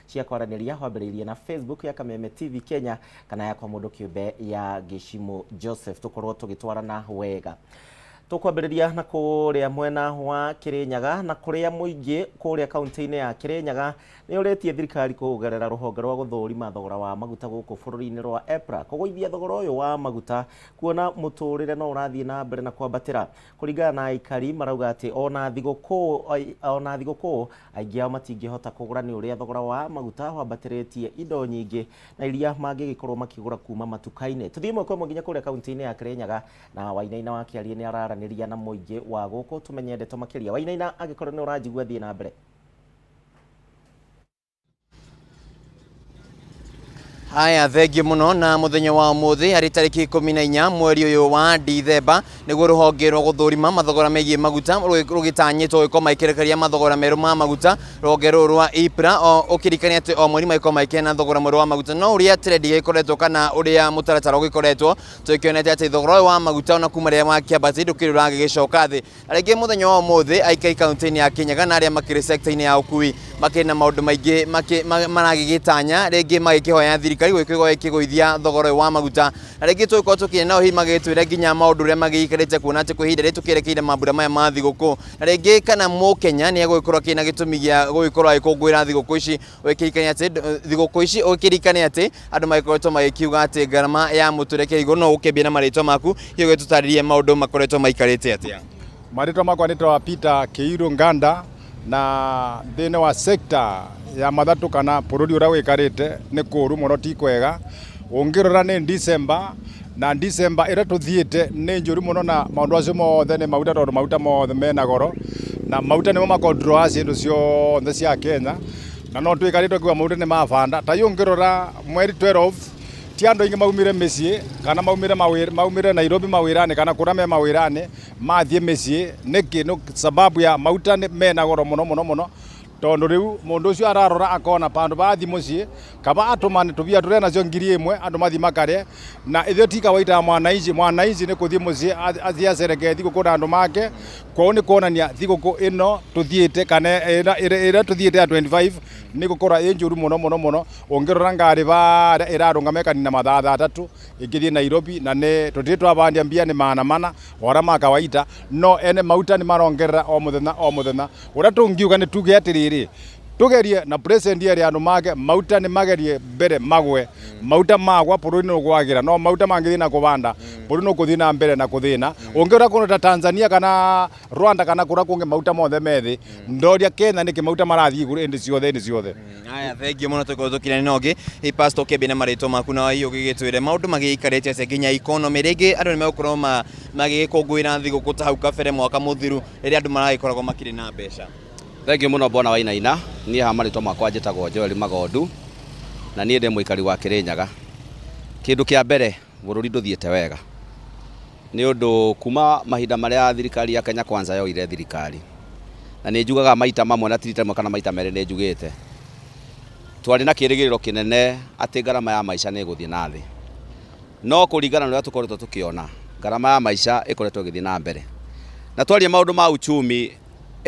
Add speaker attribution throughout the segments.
Speaker 1: cia kwaraniria wambiriirie na Facebook ya Kameme TV Kenya kana ya kwa mundu kiumbe ya Gishimo Joseph. Tukorwo tugitwarana wega. Tukwambiriria na kuria mwena wa Kirinyaga na kuria muingi kuria kaunti-ini ya Kirinyaga ni uretie thirikari kugerera ruhonge rwa guthurima thogora wa maguta guku bururi-ini rwa EPRA kuguithia thogora uyu wa maguta kuona muturire no urathie na mbere na kwambatira. Kuringana na aikari marauga ati ona thiguku aingi ao matingihota kugura ni uria thogora wa maguta wambatiretie indo nyingi na iria mangigikorwo makigura kuma matuka-ini. Tuthie mweko nginya kuria kaunti-ini ya Kirinyaga na Wainaina wa Kiarie ni araraniria na muingi wa guku tumenye ndeto makiria. Wainaina agikorwo ni urajigua thie na mbere.
Speaker 2: Haya, thegi muno na muthenya wa umuthi ari tariki 14 mweri uyu wa Dithemba niguo ruhonge rwa guthurima mathogora megie maguta rugitanyitwo giko maikerekeria mathogora meru ma maguta ruhonge rwa EPRA ukirikania ati o mweri maiko maikena thogora meru wa maguta no uria trend ikoretwo kana uria mutaratara ugikoretwo twikionete ati thogora wa maguta ona kuma ria makiambati ndukirura gigicoka thi arige muthenya wa umuthi aikai kaunti-ini ya Kirinyaga na aria makiri sector-ini ya ukui makina maundu maingi maragigitanya ringi magikihoya thirikari gwikiguithia thogora wa maguta na ringi twiko tukine nao hi magitwire nginya maundu ria magiikarite kuona ati kuhinda ri tukirekeire mambura maya ma thiguku na ringi kana Mukenya ni agwikorwo kina gitumi gia gwikorwo agikungwira thiguku ici wikirikania ati thiguku ici ukirikania ati andu magikoretwo magikiuga ati garama ya mutureke iguru no ukembia na maritwa maku hiyo gitutaririe maundu makoretwo maikarite atia.
Speaker 3: Maritwa makwa nitwa Peter Kiiru Nganda na thine wa sector ya mathatu kana bururi uria wikarite ni kuru muno ti kwega ungirora ni December na December ira tuthiite ni njuri muno na maundu acio mothe ni mauta tondu mauta mothe mena goro na mauta nimo makontrol indu ciothe cia Kenya na no twikarite kwa mauta ni mabanda ta yungirora mweri 12 ti andu ingi maumire micii kana maumire Nairobi mawirani kana kurame mawirani mathie micii niki no sababu ya mauta mena goro muno tondu riu mundu ucio ararora akona pandu bathi mucii kaba atumane tubia turena cio ngiri imwe andu mathi makare na ithio tika waita mwanaici ni kuthie mucii athia sereke thiguku na andu make kwao ni kuonania thiguku ino tuthiite kana ira tuthiite ya 25 ni gukora injuru muno ungirora ngari ba irarungame kanina mathaa 3 ikithie Nairobi na ni tutie twabandia mbia ni mana ora maka waita no ene mauta ni marongerera o muthenya ura tungiuga ni tuge atiri tugerie na president yari andu make mauta ni magerie mbere magwe mauta magwa bururi no gwagira no mauta mangithi na kubanda bururi no kuthi na mbere na kuthina ungiura kuno ta Tanzania kana Rwanda kana kura kunge mauta mothe methi ndoria Kenya niki mauta marathi iguru indi ciothe.
Speaker 2: Haya, thengio muno tukothukira nogi i pastor kebine marito maku na iyo gigitwire maundu magiikarete ase nginya economy ringi andu ni megukorwo magikungwira thiguku ta hau kabere mwaka muthiru riria andu maragikoragwo makiri na mbeca.
Speaker 4: Thengio muno bona Wainaina ni ha marito makwa njitagwo Joel Magondu na nie ndi muikari wa Kirinyaga. Kindu kia mbere bururi nduthiete wega ni undu kuma mahinda maria thirikari ya Kenya Kwanza yoire thirikari na ni njugaga maita mamwe na tirita kana maita mere ni njugite twari na kirigiriro kinene ati garama ya maisha ni guthie na thi no kuringana na uria tukoretwo tukiona garama ya maisha ikoretwo githie na mbere na twaria maundu ma uchumi.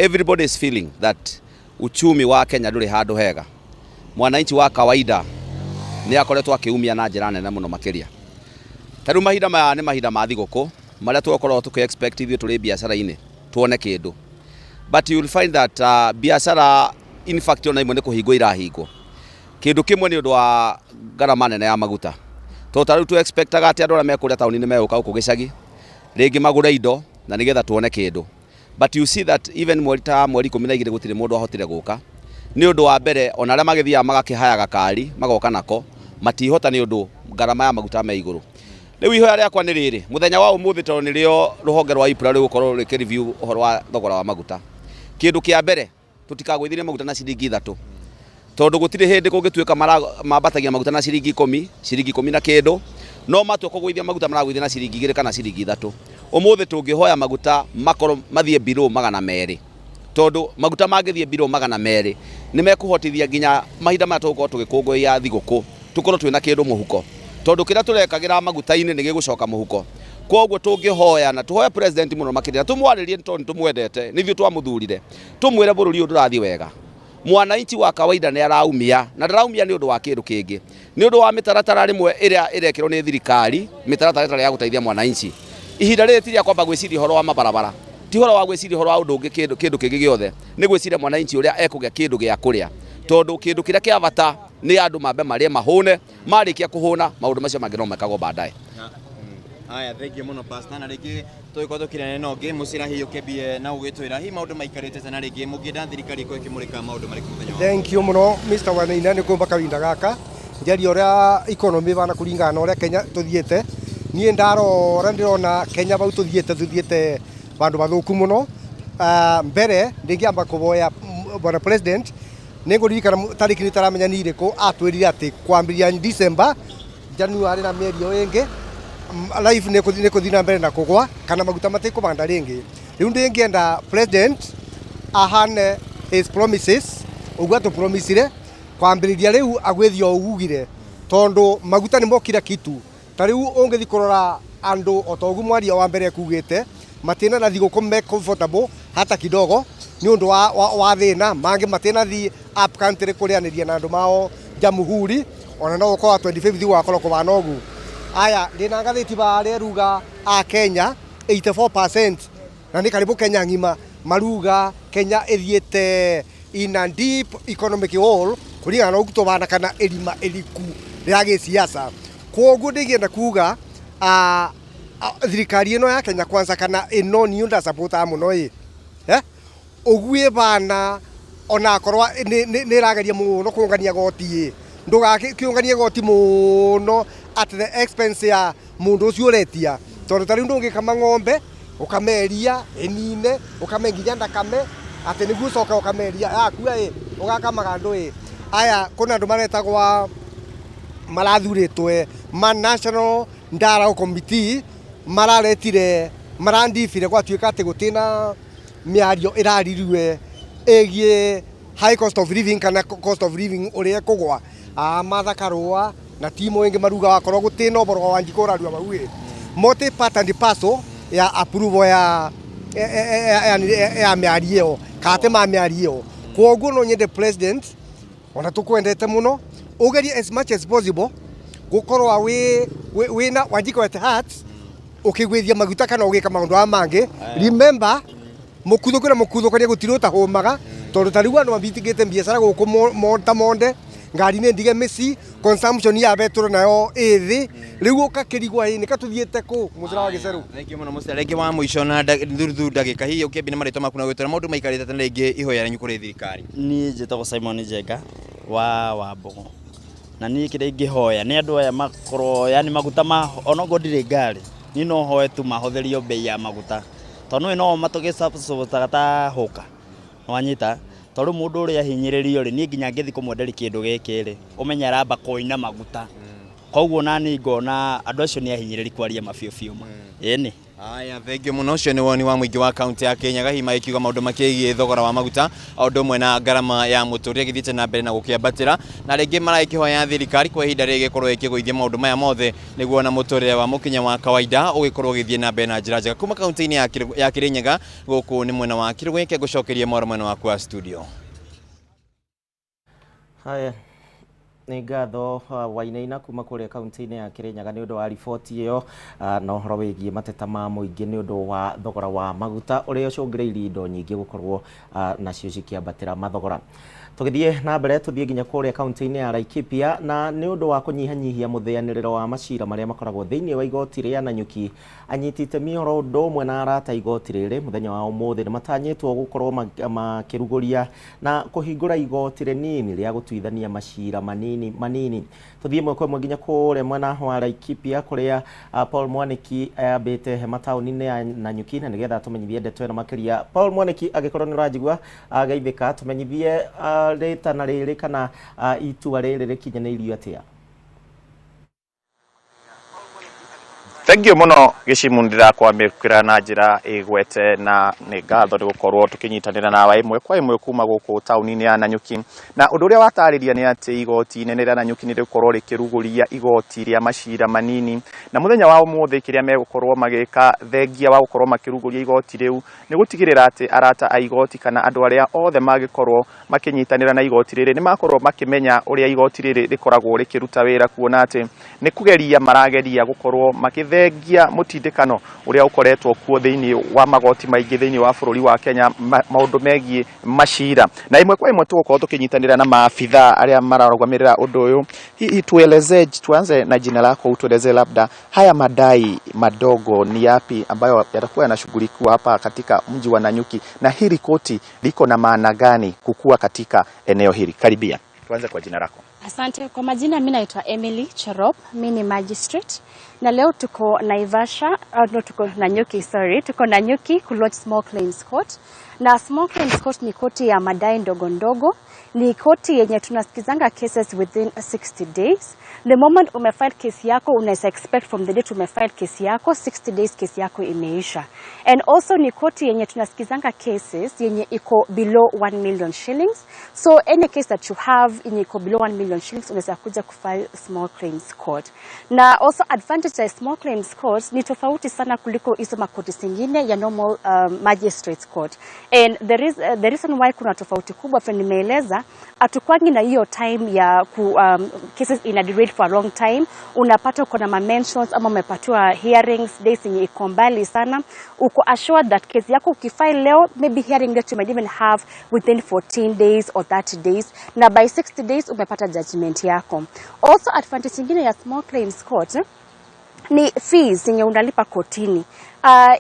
Speaker 4: Everybody is feeling that uchumi wa Kenya nduri handu hega. Mwananchi wa kawaida ni akoretwo akiumia na njira nene muno makiria. Taru mahinda maya ni mahinda ma thiguku maria tukorwo tuki expect ithu turi biashara-ini tuone kindu. But you will find that biashara in fact ona imwe ni kuhingwo irahingwo. Kindu kimwe ni undu wa garama nene ya maguta. Taru tu expectaga ati andu aria mekuria tauni ni meguka guku gicagi ringi magure indo na nigetha tuone kindu. But you see that even mweri 12 gutire mundu ahotire guka ni undu wa mbere ona aria magithia magakihayaga kari magoka nako matihota ni undu garama ya maguta me iguru. Riu ihoya riakwa ni riri muthenya wa umuthi tondu ni rio ruhonge rwa EPRA rugukorwo riki review uhoro wa thogora wa maguta. Kindu kia mbere tutikagwithire maguta na ciringi 3 tondu gutire hindi kungituika mambatagia maguta na ciringi 10 na kindu no matwe kugwithia maguta maragwithia na ciringi 2 kana ciringi 3. Umuthi tungihoya maguta makoro mathie below 200 tondu maguta magithie below 200 ni mekuhotithia nginya mahinda ma tugukorwo tugikungwia thiguku tukorwo twina kindu muhuko tondu kira turekagira maguta-ini ni gigucoka muhuko. Koguo tungihoya na tuhoya president muno makirira tumwaririe tondu tumwendete nithio twamuthurire tumwire bururi ndurathi wega mwananchi wa kawaida nĩ araumia na ndaraumia nĩ ũndũ wa kĩndũ kĩngĩ nĩ ũndũ wa mĩtaratara rĩmwe ĩrĩa ĩrekĩrwo nĩ thirikari mĩtaratara ĩtarĩ ya gũteithia mwananchi ihinda rĩrĩ ti rĩa kwamba gwĩciria ũhoro wa mabarabara ti ũhoro wa gwĩciria ũhoro wa ũndũ ũngĩ kĩndũ kĩngĩ gĩothe nĩ gwĩciria mwananchi ũrĩa ekũgĩa kĩndũ gĩa kũrĩa tondũ kĩndũ kĩrĩa kĩa bata nĩ andũ mambe marĩe mahũne marĩkia kũhũna maũndũ macio mangĩ no mekagwo baadaye.
Speaker 2: Haya, thengi muno pastor na rĩngĩ tũgĩkorwo tũkĩrana na ũngĩ mũcira hiĩ ũkĩambie na ũgĩtwĩra hihi maũndũ maikarĩte tena rĩngĩ mũngĩenda thirikari ĩkorwo ĩkĩmũrĩka maũndũ marĩkũ mũthenya wa
Speaker 5: thank you muno Mr. Wanaina nĩ kumba kavinda gaka njaria ũrĩa economy bana kũringana na ũrĩa Kenya tũthiĩte niĩ ndarora ndĩrona Kenya bau tũthiĩte bandu bathuku muno mbere ndingĩamba kũboya bwana president nĩngũririkana tarĩki nĩtaramenya nĩ irĩkũ atwĩrire atĩ kwambĩrĩria December January na mĩeri ĩyo ĩngĩ life nĩ kũthiĩ na mbere na kũgwa kana maguta matikũbanda rĩngĩ rĩu ndĩngĩenda president ahane his promises ũguo atũpromisire kwambĩrĩria rĩu agwĩthia ũgugire tondũ maguta nĩ mokira kitu ta rĩu ũngĩthi kũrora andũ o ta ũguo mwaria wa mbere kugĩte matĩna na thigũkũ me comfortable hata kidogo nĩ ũndũ wa thĩna mangĩ matĩna thi up country kũrĩanĩria na andũ mao Jamhuri ona no ũkorwo 25 gwakorwo kũbana ũguo. Aya ndina ngathĩti barĩa ruga a Kenya 84% na nĩ karibu Kenya ng'ima maruga Kenya ĩthiĩte in a deep economic hole kũringana na ũgũtũbana kana erima eliku rĩa gĩsiasa. Koguo ndĩngĩenda kuga thirikari ĩno ya Kenya kwanza kana ĩno niĩ ndasapota mũno ũguĩ bana ona akorwa nĩ rageria mũno kũngania goti ndũgakĩũnganie goti mũno at the expense ya mundu ucio ũretia tondũ tarĩ ndũngĩkama ng'ombe ũkameria ĩnine ũkamenginya ndakame atĩ nĩguo ũcoka ũkameria yakua ũgakamaga andũ aya kuna andũ maretagwa marathurĩtwe national Ndara committee marandifire gwatuĩka atĩ gũtina mĩario ĩraririwe ĩgiĩ high cost of living kana cost of living ũrĩa kũgwa mathakarũa na timu wengi maruga wakorwo gũtina ũboro wa Wanjikũ rarua bauĩ multi part and parcel ya approval ya mĩario kate ma mĩario koguo no nyende president ona tũkwendete mũno ũgerie as much as possible gũkorwo wĩna Wanjikũ at heart ũkĩgwĩthia maguta kana ũgĩka maũndũ mangĩ remember mũkuthũkĩra mũkuthũkania gũtirũ ta hũmaga tondũ ta rĩu andũ mabitingĩte biacara gũkũ monta monde ngari nĩ ndige mĩci consumption ya betũro nayo ĩthĩ rĩu ũkakĩrigwa nĩ katũthiĩte kũ mũcira wa gĩcerũ.
Speaker 2: Thank you mũno mũcira rĩngĩ wa mũico na thuthu ndagĩka hihi ũkĩambia na marĩtwa maku na gwĩtwĩra maũndũ maikarĩte tena rĩngĩ ihoya rĩanyu kũrĩ thirikari.
Speaker 6: Niĩ njĩtagwo Simon Njenga wa Wambogo na niĩ kĩrĩa ingĩhoya nĩ andũ aya makorwo yani maguta onogo ndirĩ ngari niĩ no hoe tu mahũthĩrio bei ya maguta tondũ no matũgĩcabũcaga ta hũka wanyita tondũ mũndũ ũrĩa hinyĩrĩrio rĩ niĩ nginya ngĩthi kũmwenderia kĩndũ gĩkĩ rĩ ũmenya aramba kũina maguta koguo nani ngona andũ acio nĩ ahinyĩrĩri kwaria mabiũ ma ĩni.
Speaker 2: Haya, thengi mũno ũcio nĩ woni wa mũingĩ wa kaunti ya Kirinyaga hihi magĩkiuga maũndũ makĩgiĩ thogora wa maguta o ũndũ ũmwe na ngarama ya mũtũrĩre gĩthiĩte na mbere na gũkĩambatĩra na rĩngĩ maragĩkĩhoya thirikari kwa ihinda rĩrĩ gĩkorwo ĩkĩgũithia maũndũ maya mothe nĩguo na mũtũrĩre wa mũkinya wa kawaida ũgĩkorwo ũgĩthiĩ na mbere na njĩra njega. Kuma kaunti-inĩ ya Kirinyaga gũkũ nĩ mwena wa Kirugũ gĩkĩ ngũcokerie mwaro mwena waku wa studio.
Speaker 1: Haya nĩ ngatho Wainaina kuma kũrĩa kaunti-inĩ ya Kirinyaga nĩ ũndũ wa riboti ĩyo na ũhoro wĩgiĩ mateta ma mũingĩ nĩ ũndũ wa thogora wa maguta ũrĩa ũcũngĩrĩirie indo nyingĩ gũkorwo nacio cikĩambatĩra mathogora. Tũgĩthiĩ na mbere tũthiĩ nginya kũrĩa kaunti-inĩ ya Laikipia na nĩ ũndũ wa kũnyihanyihia mũthĩanĩrĩro wa macira marĩa makoragwo thĩinĩ wa igoti rĩa Nanyuki anyiti itemi oro ũndũ ũmwe na arata igoti rĩrĩ mũthenya wa ũmũthĩ nĩ matanyĩtwo gũkorwo makĩrugũria na kũhingũra igoti rĩnini rĩa gũtuithania macira manini. Tũthiĩ ĩmwe kwa ĩmwe nginya kũrĩa mwena wa Laikipia kũrĩa Paul Mwaniki ambĩte mataũni-inĩ ya Nanyuki na nĩgetha tũmenyithie ndeto ĩno makĩria. Paul Mwaniki agĩkorwo nĩ ũranjigua geithĩka tũmenyithie rĩtana rĩrĩ kana itua rĩrĩ rĩkinyanĩirio atĩa.
Speaker 7: Thank you muno gicimundira kwa mikira na njira igwete na ni ngatho ni gukorwo tukinyitanira nawe imwe kwa imwe kuma guku tauni-ini ya Nanyuki na undu uria watariria ni ati igoti inene ria Nanyuki ni rikorwo rikiruguria igoti ria macira manini na muthenya wa umuthi kiria megukorwo magika thengia wa gukorwo makiruguria igoti riu ni gutigirira ati arata a igoti kana andu aria othe magikorwo makinyitanira na igoti riri ni makorwo makimenya uria igoti riri rikoragwo rikiruta wira kuona ati ni kugeria marageria gukorwo makithengia mutindikano uria ukoretwo kuo thiini wa magoti maingi thiini wa bururi wa Kenya maundu megie macira na imwe kwa imwe tugukorwo tukinyitanira na maafitha aria mararugamirira undu uyu hihi tueleze tuanze na jina lako utueleze labda haya madai madogo ni yapi ambayo yatakuwa yanashughulikiwa hapa katika mji wa Nanyuki na hili koti liko na maana gani kukua katika eneo hili? Karibia, tuanze kwa jina lako.
Speaker 8: Asante. Kwa majina mimi naitwa Emily Cherop, mimi ni magistrate na leo tuko Naivasha, tuko Nanyuki, tuko Nanyuki ku lodge small claims court. Na small claims court ni koti ya madai ndogo ndogo, ni koti yenye tunasikizanga cases within 60 days. The moment umefile case yako unaweza expect from the date umefile case yako 60 days case yako imeisha. And also ni koti yenye tunasikizanga cases yenye iko below 1 million shillings. So any case that you have yenye iko below 1 million shillings unaweza kuja kufile small claims court. Na also advantage ya small claims court ni tofauti sana kuliko hizo makoti zingine ya normal magistrates court. And the reason why kuna tofauti kubwa vile nimeeleza, hatukwangi na hiyo time ya cases ina delay for a long time. Unapata uko na mentions ama umepatiwa hearings days yenye iko mbali sana. Uko assured that case yako ukifile leo, maybe hearing that you might even have within 14 days or 30 days. Na by 60 days umepata judgment yako. Also advantage nyingine ya small claims court ni fees yenye unalipa kotini.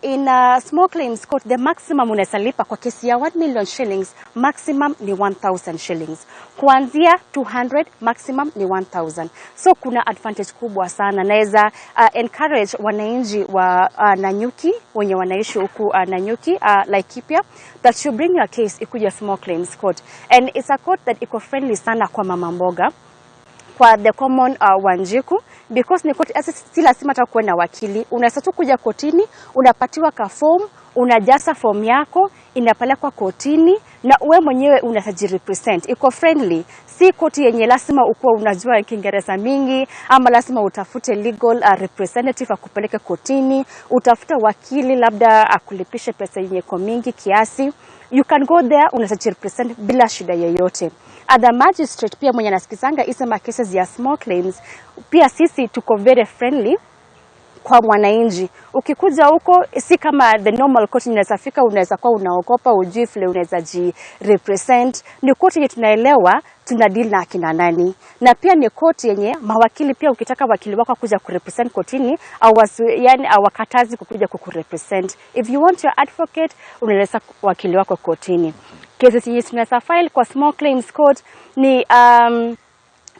Speaker 8: In small claims court, the maximum unaweza lipa kwa kesi ya 1 million shillings, maximum ni 1,000 shillings. Kuanzia 200, maximum ni 1,000. So kuna advantage kubwa sana. Naweza encourage wananchi wa Nanyuki, wenye wanaishi huku Nanyuki, Laikipia, that you bring your case ikuja small claims court. And it's a court that iko friendly sana kwa mama mboga, kwa the common Wanjiku, because ni koti si lazima takuwa na wakili. Unaweza tu kuja kotini, unapatiwa ka form, unajaza form yako, inapelekwa kotini na uwe mwenyewe unajirepresent. Iko friendly. Si koti yenye lazima ukuwa unajua Kiingereza mingi ama lazima utafute legal representative akupeleke kotini, utafute wakili labda akulipishe pesa yenye kwa mingi kiasi. You can go there unajirepresent bila shida yoyote. Other magistrate pia mwenye nasikizanga hizo cases ya small claims, pia sisi tuko very friendly kwa mwananchi. Ukikuja huko si kama the normal court unaweza fika unaweza kuwa unaogopa ujui vile unaweza represent. Ni court yenye tunaelewa tuna deal na akina nani. Na pia ni court yenye mawakili pia ukitaka wakili wako kuja kurepresent kotini yani hawakatazi kukuja kukurepresent. If you want your advocate unaweza wakili wako kotini. Cases yenye tunaweza file kwa small claims court ni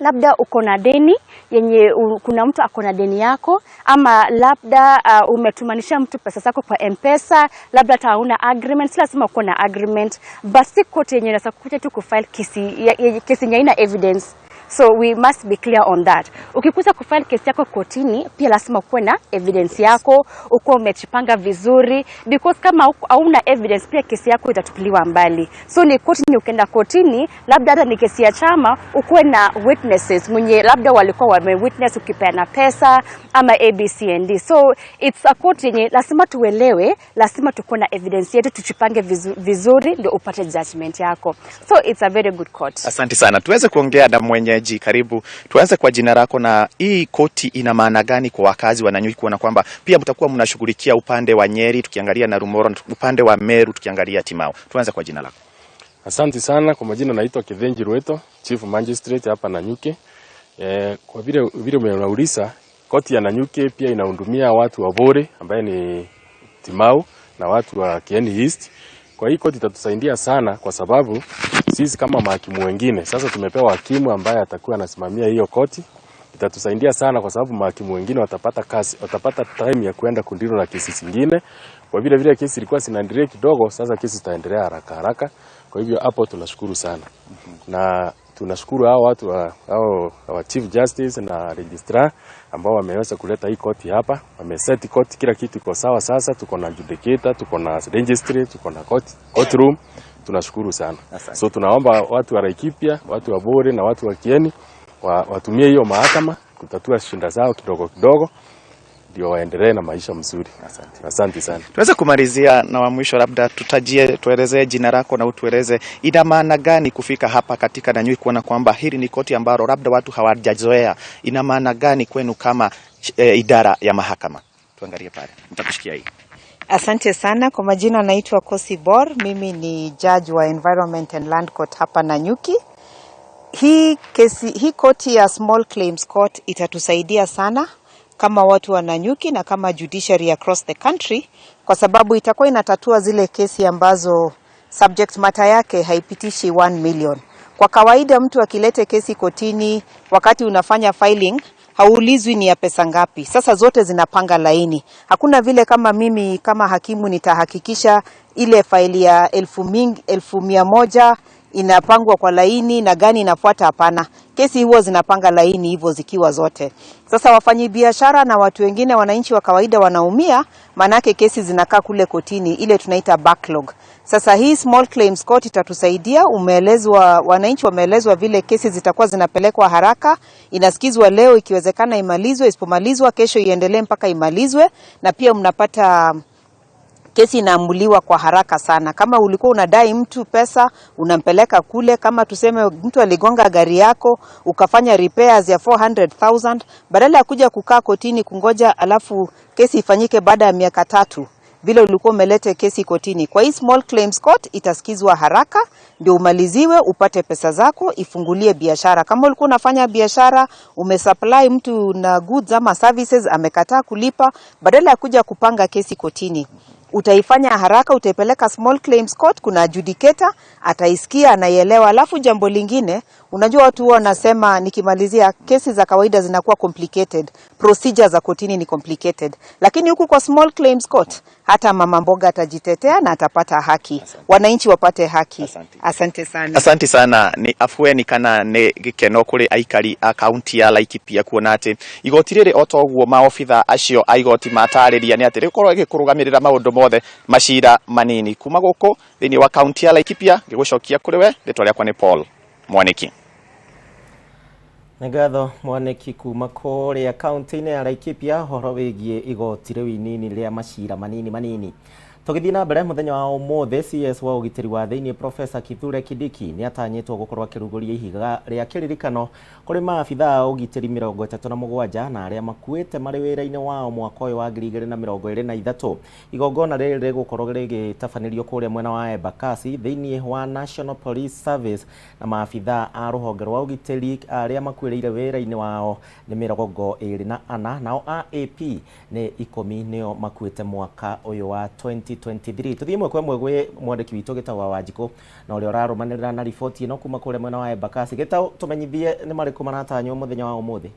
Speaker 8: labda uko na deni yenye kuna mtu ako na deni yako, ama labda umetumanisha mtu pesa zako kwa M-Pesa, labda hata hauna agreement. Si lazima uko na agreement, basi court yenye inaweza kukuja tu kufile kesi yenye haina evidence. So we must be clear on that. Ukikuja kufile kesi yako kotini, pia lazima kuwe na evidence yako, uko umechipanga vizuri, because kama hauna evidence pia kesi yako itatupiliwa mbali. So ni kotini, ukienda kotini, labda hata ni kesi ya chama, ukuwe na witnesses mwenye labda walikuwa wamewitness ukipeana pesa ama ABCD. So it's a court yenye lazima tuelewe, lazima tukuwe na evidence yetu, tuchipange vizuri ndio upate judgment yako. So it's a very good court.
Speaker 7: Asante sana. Tuweze kuongea na mwenyeji. Karibu. Tuanze kwa jina lako na hii koti ina maana gani kwa wakazi wa Nanyuki, kuona kwamba pia mtakuwa mnashughulikia upande wa Nyeri tukiangalia na Rumoro, upande wa Meru tukiangalia Timao. Tuanze kwa jina lako.
Speaker 9: Asante sana. Kwa majina naitwa Kithenji Rweto, Chief Magistrate hapa Nanyuki. Kwa vile umeuliza, koti ya Nanyuki pia inahudumia watu wa Bore ambaye ni Timao na watu wa Kieni East. Kwa hii koti itatusaidia sana kwa sababu sisi kama mahakimu wengine sasa tumepewa hakimu ambaye atakuwa anasimamia hiyo koti. Itatusaidia sana kwa sababu mahakimu wengine watapata time ya kwenda kundilo na kesi zingine. Kwa vile kesi ilikuwa zinaendelea kidogo, sasa kesi itaendelea haraka. Kwa hivyo hapo tunashukuru sana. Na tunashukuru hao watu wa Chief Justice na Registrar ambao wameweza kuleta hii koti hapa. Wameset koti, kila kitu iko sawa sasa. Tuko na adjudicator, tuko na registry, tuko na court room. Tunashukuru sana. So tunaomba watu wa Laikipia, watu wa Bore na watu wa Kieni watumie hiyo mahakama kutatua shinda zao kidogo kidogo, ndio waendelee na maisha mzuri. Asante sana.
Speaker 7: Tuweze kumalizia na wa mwisho, labda tuelezee jina lako na utueleze ina maana gani kufika hapa katika Nanyuki kuona kwamba hili ni koti ambalo labda watu hawajazoea. Ina maana gani kwenu kama idara ya mahakama? Tuangalie pale. Mtakushikia hii.
Speaker 10: Asante sana. Kwa majina naitwa Kosi Bor. Mimi ni judge wa Environment and Land Court hapa Nanyuki. Hii koti ya Small Claims Court itatusaidia sana kama watu wa Nanyuki na kama judiciary across the country, kwa sababu itakuwa inatatua zile kesi ambazo subject matter yake haipitishi 1 million. Kwa kawaida mtu akilete kesi kotini, wakati unafanya filing haulizwi ni ya pesa ngapi. Sasa zote zinapanga laini. Hakuna vile kama mimi kama hakimu nitahakikisha ile faili ya 1,100 inapangwa kwa laini na gani inafuata. Hapana. Kesi huo zinapanga laini hivyo zikiwa zote. Sasa wafanyabiashara na watu wengine, wananchi wa kawaida wanaumia, manake kesi zinakaa kule kotini, ile tunaita backlog. Sasa hii Small Claims Court itatusaidia. Wananchi wameelezwa vile kesi zitakuwa zinapelekwa haraka, inasikizwa leo, ikiwezekana imalizwe, isipomalizwa kesho iendelee mpaka imalizwe, na pia mnapata kesi inaamuliwa kwa haraka sana. Kama ulikuwa unadai mtu pesa, unampeleka kule. Kama tuseme mtu aligonga gari yako, ukafanya repairs ya 400,000, badala ya kuja kukaa kotini kungoja alafu kesi ifanyike baada ya miaka 3 vile ulikuwa umelete kesi kotini. Kwa hii Small Claims Court itasikizwa haraka, ndio umaliziwe, upate pesa zako, ifungulie biashara. Kama ulikuwa unafanya biashara, umesupply mtu na goods ama services, amekataa kulipa, badala ya kuja kupanga kesi kotini, utaifanya haraka, utaipeleka Small Claims Court, kuna adjudicator, ataisikia, anaielewa. Alafu jambo lingine, unajua watu wanasema, nikimalizia, kesi za kawaida zinakuwa complicated, procedures za kotini ni complicated, lakini huku kwa Small Claims Court hata mama mboga atajitetea na atapata haki. Wananchi wapate haki. Asante sana.
Speaker 7: Asante sana. Ni afueni kana ne gikeno kuri aikari a county ya Laikipia kuona ati igoti riri otoguo maofitha acio aigoti matariria ni ati rikorwo gikurugamirira maundu mothe macira manini kuma guku thini wa county ya Laikipia. Ngigucokia kuri we, ritwa riakwa ni Paul Mwaniki.
Speaker 1: Ngatho Mwaniki kuma kuria kaunti-ini ya Laikipia horo wigie igoti riu inini ria macira manini. Tugithii na mbere muthenya wa umuthi, CS wa ugitiri wa thiini Professor Kithure Kindiki ni atanyitwo gukorwo akiruguria ihiga ria kiririkano kuri maabitha ugitiri 37 na aria makuite mari wira-ini wao mwaka uyu wa 2023. Igongona riri rigukorwo rigitabanĩrio kuria mwena wa Embakasi thiini wa National Police Service, na maabitha a ruhonge rwa ugitiri aria makuireire wira-ini wao ni 24, nao AP ni 10 nio makuite mwaka uyu wa 2023. Tuthie mwekwe mwegwe mwandiki witu gitagwa Wanjiko na uria urarumanirira na riboti ino kuma kure mwena wa Embakasi. Gitao tumenyithie ni mariku maratanywo muthenya wa umuthi.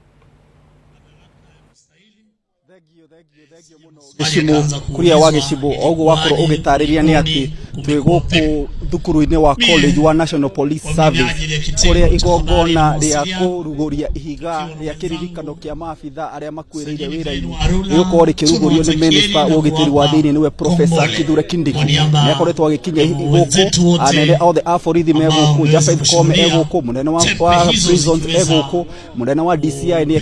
Speaker 11: Gicimu kuria wa Gicimu ogu wakoro ugitariria ni ati twi guku thukuru-ini wa college wa National Police Service kuria igongona ria kuruguria ihiga ria kiririkano kia maabitha aria makuireire wira-ini rigukorwo rikirugurio ni minister wa ugitiri wa thiini niwe Professor Kithure Kindiki. Ni akoretwo agikinya guku, anene othe a borithi me guku, Jafeth Koome e guku, munene wa prisons e guku, munene wa DCI ni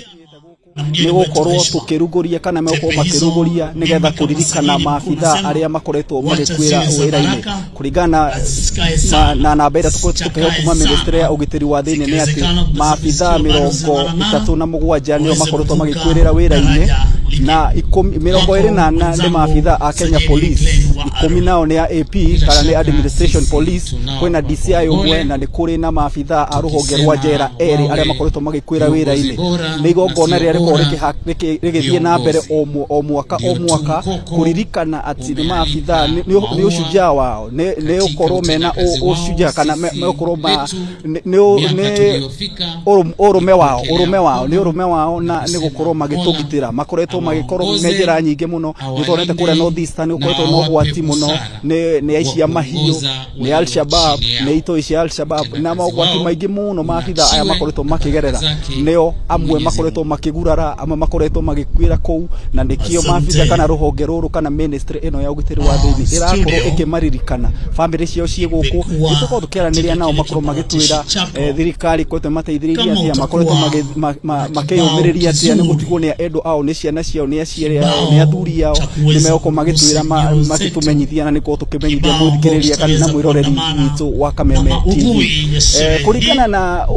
Speaker 11: ni gukorwo tukiruguria kana megukorwo makiruguria nigetha kuririkana maabitha aria makoretwo magikwira wira-ini kuringana na namba ira tukiheo kuma ministry ya ugitiri wa thiini ni ati maabitha 37 nio makoretwo magikwirira wira-ini na 24 ni maabitha a Kenya Police, 10 nao ni AP kana ni Administration Police, kwina DCI umwe na ni kuri na maabitha a ruhonge rwa njera eri aria makoretwo magikwira wira-ini. Ni igongona ria rigithie na mbere o mwaka kuririkana ati ni maabitha ni ushujaa wao, ni ukorwo mena ushujaa kana me ukorwo ni urume wao na ni gukorwo magitugitira makoretwo makoretwo magikorwo na njira nyingi muno nitwonete kuria North Eastern ukoretwo no gwati muno ni aici a mahiũ ni Al-Shabaab ni itoi cia Al-Shabaab na mogwati maingi muno maabitha aya makoretwo makigerera nio amwe makoretwo makigurara amwe makoretwo magikwira kou na nikio maabitha kana ruhonge ruru kana ministry ino ya ugitiri wa thini irakorwo ikimaririkana family ciao cie guku ituko tukiaraniria nao makorwo magitwira thirikari kote mateithiriria atia makoretwo makiyumiriria atia ni gutigwo ni endo ao ni ciana ciao ni aciari ao ni athuri ao ni meko magitwira makitumenyithia na niko tukimenyithia muthikiriria kana mwiroreri witu wa Kameme TV kurikana na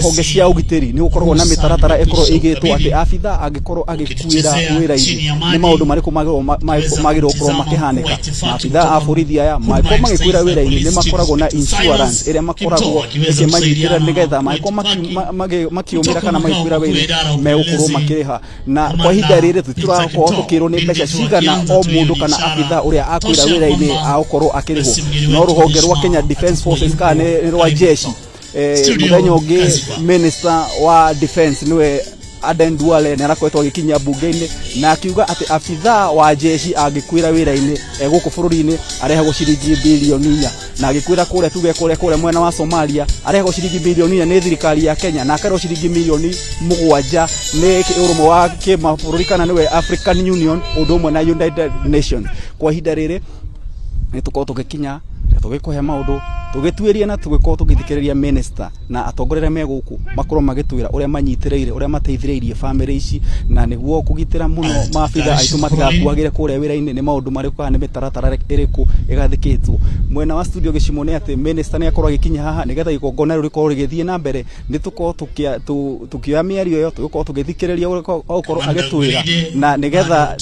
Speaker 11: honge cia ugitiri ni gukorwo na mitaratara ikorwo igitwo ati afitha angikorwo agikuira wira-ini ni maundu mariku magiro korwo makihanika afitha a borithi aya maiko magikwira wira-ini ni makoragwo na insurance iria makoragwo ikimanyitira nigetha maiko makiumira kana magikwira wira megukorwo makiriha na kwa hinda riri tuturakorwo tukirwo ni mbeca cigana o mundu kana afitha uria akwira wira-ini akorwo akirihwo no ruhonge rwa Kenya Defence Forces kana ni rwa jeshi muthenya ungi minister wa defense niwe Aden Duale ni arakoetwo agikinya bunge-ini na akiuga ati afitha wa jeshi angikwira wira-ini guku bururi-ini arehagwo ciringi bilioni 4 na agikwira kuria tuge kuria mwena wa Somalia arehagwo ciringi bilioni 4 ni thirikari ya Kenya na akarwo ciringi milioni 7 ni urumo wa kimabũrũri kana niwe African Union undu umwe na United Nations kwa hinda riri ni tukorwo tugikinya tugikuhe maundu tugituiria na tugikorwo tugithikiriria minister na atongorere meguku makorwo magitwira uria manyitireire uria mateithiriirie family ici na niguo kugitira muno maabitha aitu matigakuagire kuria wira-ini ni maundu mariku kana ni mitaratara iriku igathikitwo mwena wa studio gicimo ni ati minister ni akorwo agikinya haha nigetha igongona rikorwo rigithie na mbere ni tukorwo tukioya miario yo tukorwo tugithikiriria ukorwo agitwira na nigetha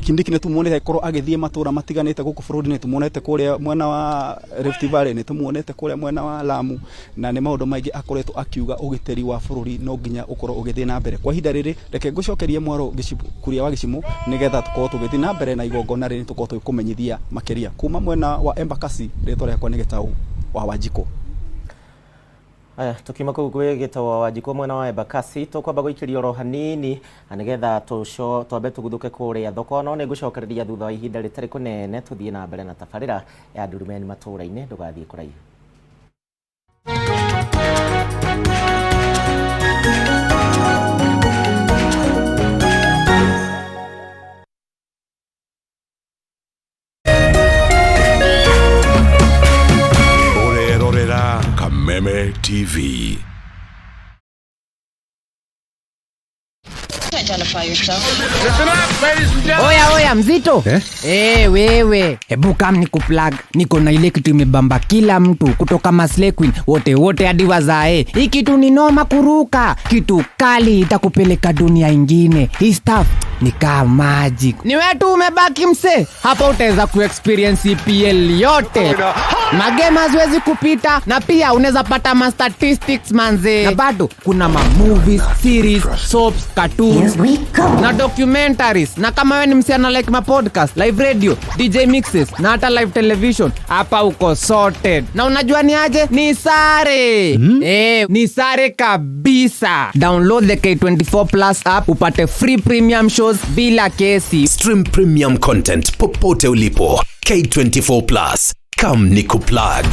Speaker 11: kindiki ni tumonete ikorwo agithie matura matiganite guku bururi ni tumonete kuria mwena wa Rift Valley ni tumonete kuria mwena wa Lamu na ni maundu maingi akoretwo akiuga ugiteri wa bururi no nginya ukorwo ugithie na mbere kwa hinda riri reke ngucokerie mwaro kuria wa gicimo nigetha tukorwo tugithie na mbere na igongona ri tukorwo tukumenyithia makiria kuma mwena wa Embakasi ritwa riakwa ni Gitau wa Wanjiko.
Speaker 1: Aya tukima kugwe Gitau wa Wanjiko mwena wa Embakasi tukwamba guikiria ro hanini anigetha twambe tuguthuke kuria thoko no ni ngucokereria thutha wa ihinda ritari kunene tuthie na mbere na tabarira ya Ndurumeni Matuura-ini ndugathie kuraihu.
Speaker 12: Kameme TV.
Speaker 13: Oya mzito wewe hebu kam nikuplug niko na ile kitu imebamba kila mtu kutoka Masle Queen wote hadi wazae. Hii kitu ni noma kuruka, kitu kali itakupeleka dunia ingine. Hii stuff ni kama magic. Ni wetu umebaki mse, hapa utaweza kuexperience EPL yote, magame haziwezi kupita, na pia unaweza pata ma statistics manze, na bado kuna ma movies, series, soaps, cartoons na documentaries. Na kama wewe ni msichana like ma podcast, live radio, DJ mixes na hata live television, hapa uko sorted. Na unajua ni aje? Ni sare. Ni sare kabisa. Download the K24 Plus app upate free premium shows bila kesi.
Speaker 12: Stream premium content popote ulipo. K24 Plus. Come nikuplug.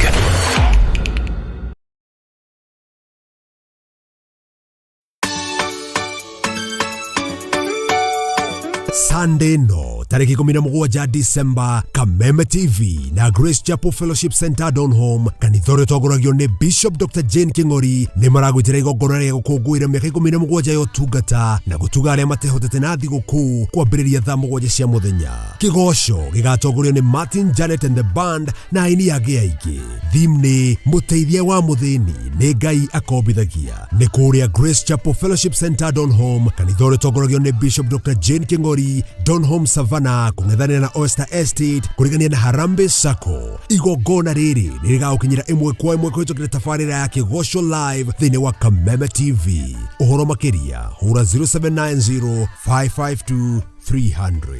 Speaker 12: Sunday no tariki 17 December Kameme TV na Grace Chapel Fellowship Center Donholm kanithore togoragio ni Bishop Dr. Jane Kingori ni maragwitira igongona ria gukungwira miaka 17 yo tungata na gutuga aria matehotete na thiguku kwambiriria thaa 7 cia muthenya. Kigoco gigatongorio ni Martin Janet and the band na aini age aiki. Theme ni muteithia wa muthini ni Ngai akombithagia. Ni kuria Grace Chapel Fellowship Center Donholm kanithore togoragio ni Bishop Dr. Jane Kingori Donholm Savannah kung'ethanira na Oyster Estate kurigania na Harambee Sacco. Igongona riri nirigagukinyira imwe kwa imwe kuhitukira tabarira ya Kigoco live thiini wa Kameme TV. Uhoro makiria hura 0790 552 300.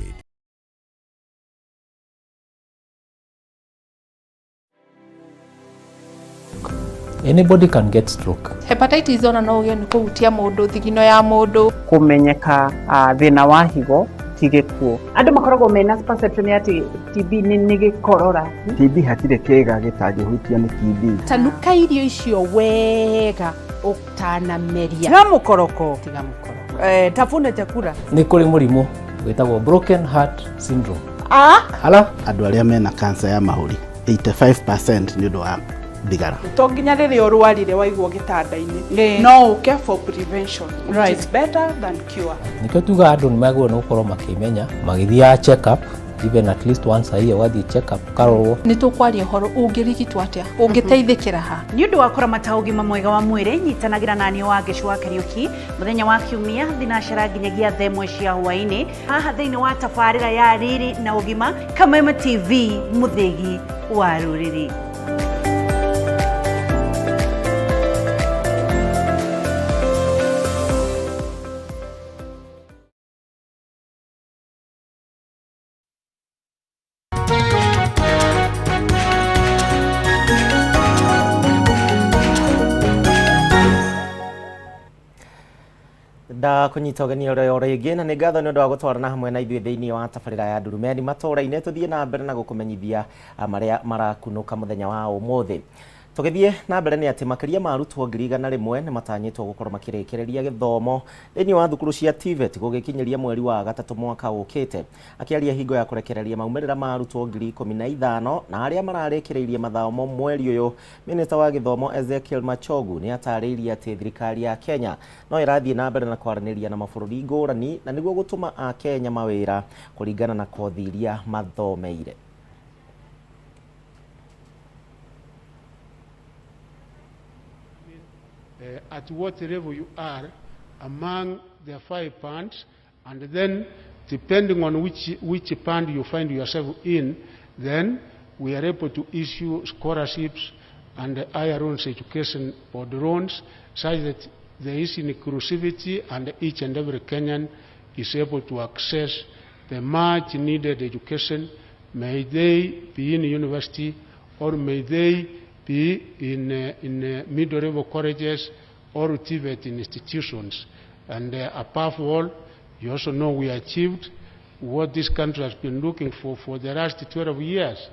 Speaker 14: Anybody can get stroke.
Speaker 15: Hepatitis ona no ũgĩe nĩ kũhutia mũndũ, thigino ya mũndũ.
Speaker 16: Kũmenyeka thĩna wa higo ti gĩkuũ.
Speaker 17: Andũ makoragwo mena perception ati TB nĩ gĩkorora.
Speaker 11: TB hatirĩ kĩga gĩtangĩhutia nĩ TB.
Speaker 17: Tanuka irio icio wega ũtanameria.
Speaker 16: Tiga mũkoroko.
Speaker 17: Tafuna chakula.
Speaker 14: Nĩ kũrĩ mũrimũ wĩtagwo broken heart syndrome.
Speaker 11: Hala andũ arĩa mena cancer ya mahũri 85% nĩ ũndũ wa thigara.
Speaker 17: To nginya rĩrĩa ũrwarire waigwo gĩtanda-inĩ. No ũke for prevention. Right. It's better than cure.
Speaker 14: Nĩkĩo tuga andũ nĩ magĩrĩirwo nĩ gũkorwo makĩmenya magĩthiaga check up even at least once a year wathiĩ check up karorwo.
Speaker 15: Nĩ tũkwaria ũhoro ũngĩrigitwo atĩa, ũngĩteithĩkĩra ha.
Speaker 17: Nĩ ũndũ wa kũramata ũgima mwega wa mwĩrĩ, nyitanagĩra naniĩ wa Gĩcũa Kariũki mũthenya wa Kiumia thinacara nginyagia 1:00 cia hwaĩ-inĩ haha thĩinĩ wa tabarĩra ya Riri na Ũgima Kameme TV, mũthĩgi wa rũrĩrĩ.
Speaker 1: Da kunyita ũgeni oro rĩngĩ na nĩ ngatho nĩ ũndũ wa gũtwarana hamwe na ithuĩ thĩinĩ wa tabarĩra ya Ndurumeni Matuura-ini. Tũthiĩ na mbere na gũkũmenyithia marĩa marakunũka mũthenya wa ũmũthĩ. Tũgĩthiĩ na mbere nĩ atĩ makĩria ma arutwo 100,000 nĩ matanyĩtwo gũkorwo makĩrĩkĩrĩria gĩthomo thĩinĩ wa thukuru cia TVET gũgĩkinyĩria mweri wa gatatũ mwaka ũkĩte. Akĩaria hingo ya kũrekereria maumĩrĩra ma arutwo 15,000 na arĩa mararĩkĩrĩirie mathomo mweri ũyũ, Minista wa Gĩthomo Ezekiel Machogu nĩ atarĩirie atĩ thirikari ya Kenya no ĩrathiĩ na mbere na kwaranĩria na mabũrũri ngũrani na nĩguo gũtũma a Kenya mawĩra kũringana na kothi iria mathomeire.
Speaker 18: At what level you are among the 5 bands, and then depending on which band you find yourself in, then we are able to issue scholarships and higher loans education board loans such that there is inclusivity and each and every Kenyan is able to access the much needed education, may they be in university or may they be in middle level colleges or TVET institutions. And above all, you also know we achieved what this country has been looking for the last 12 years,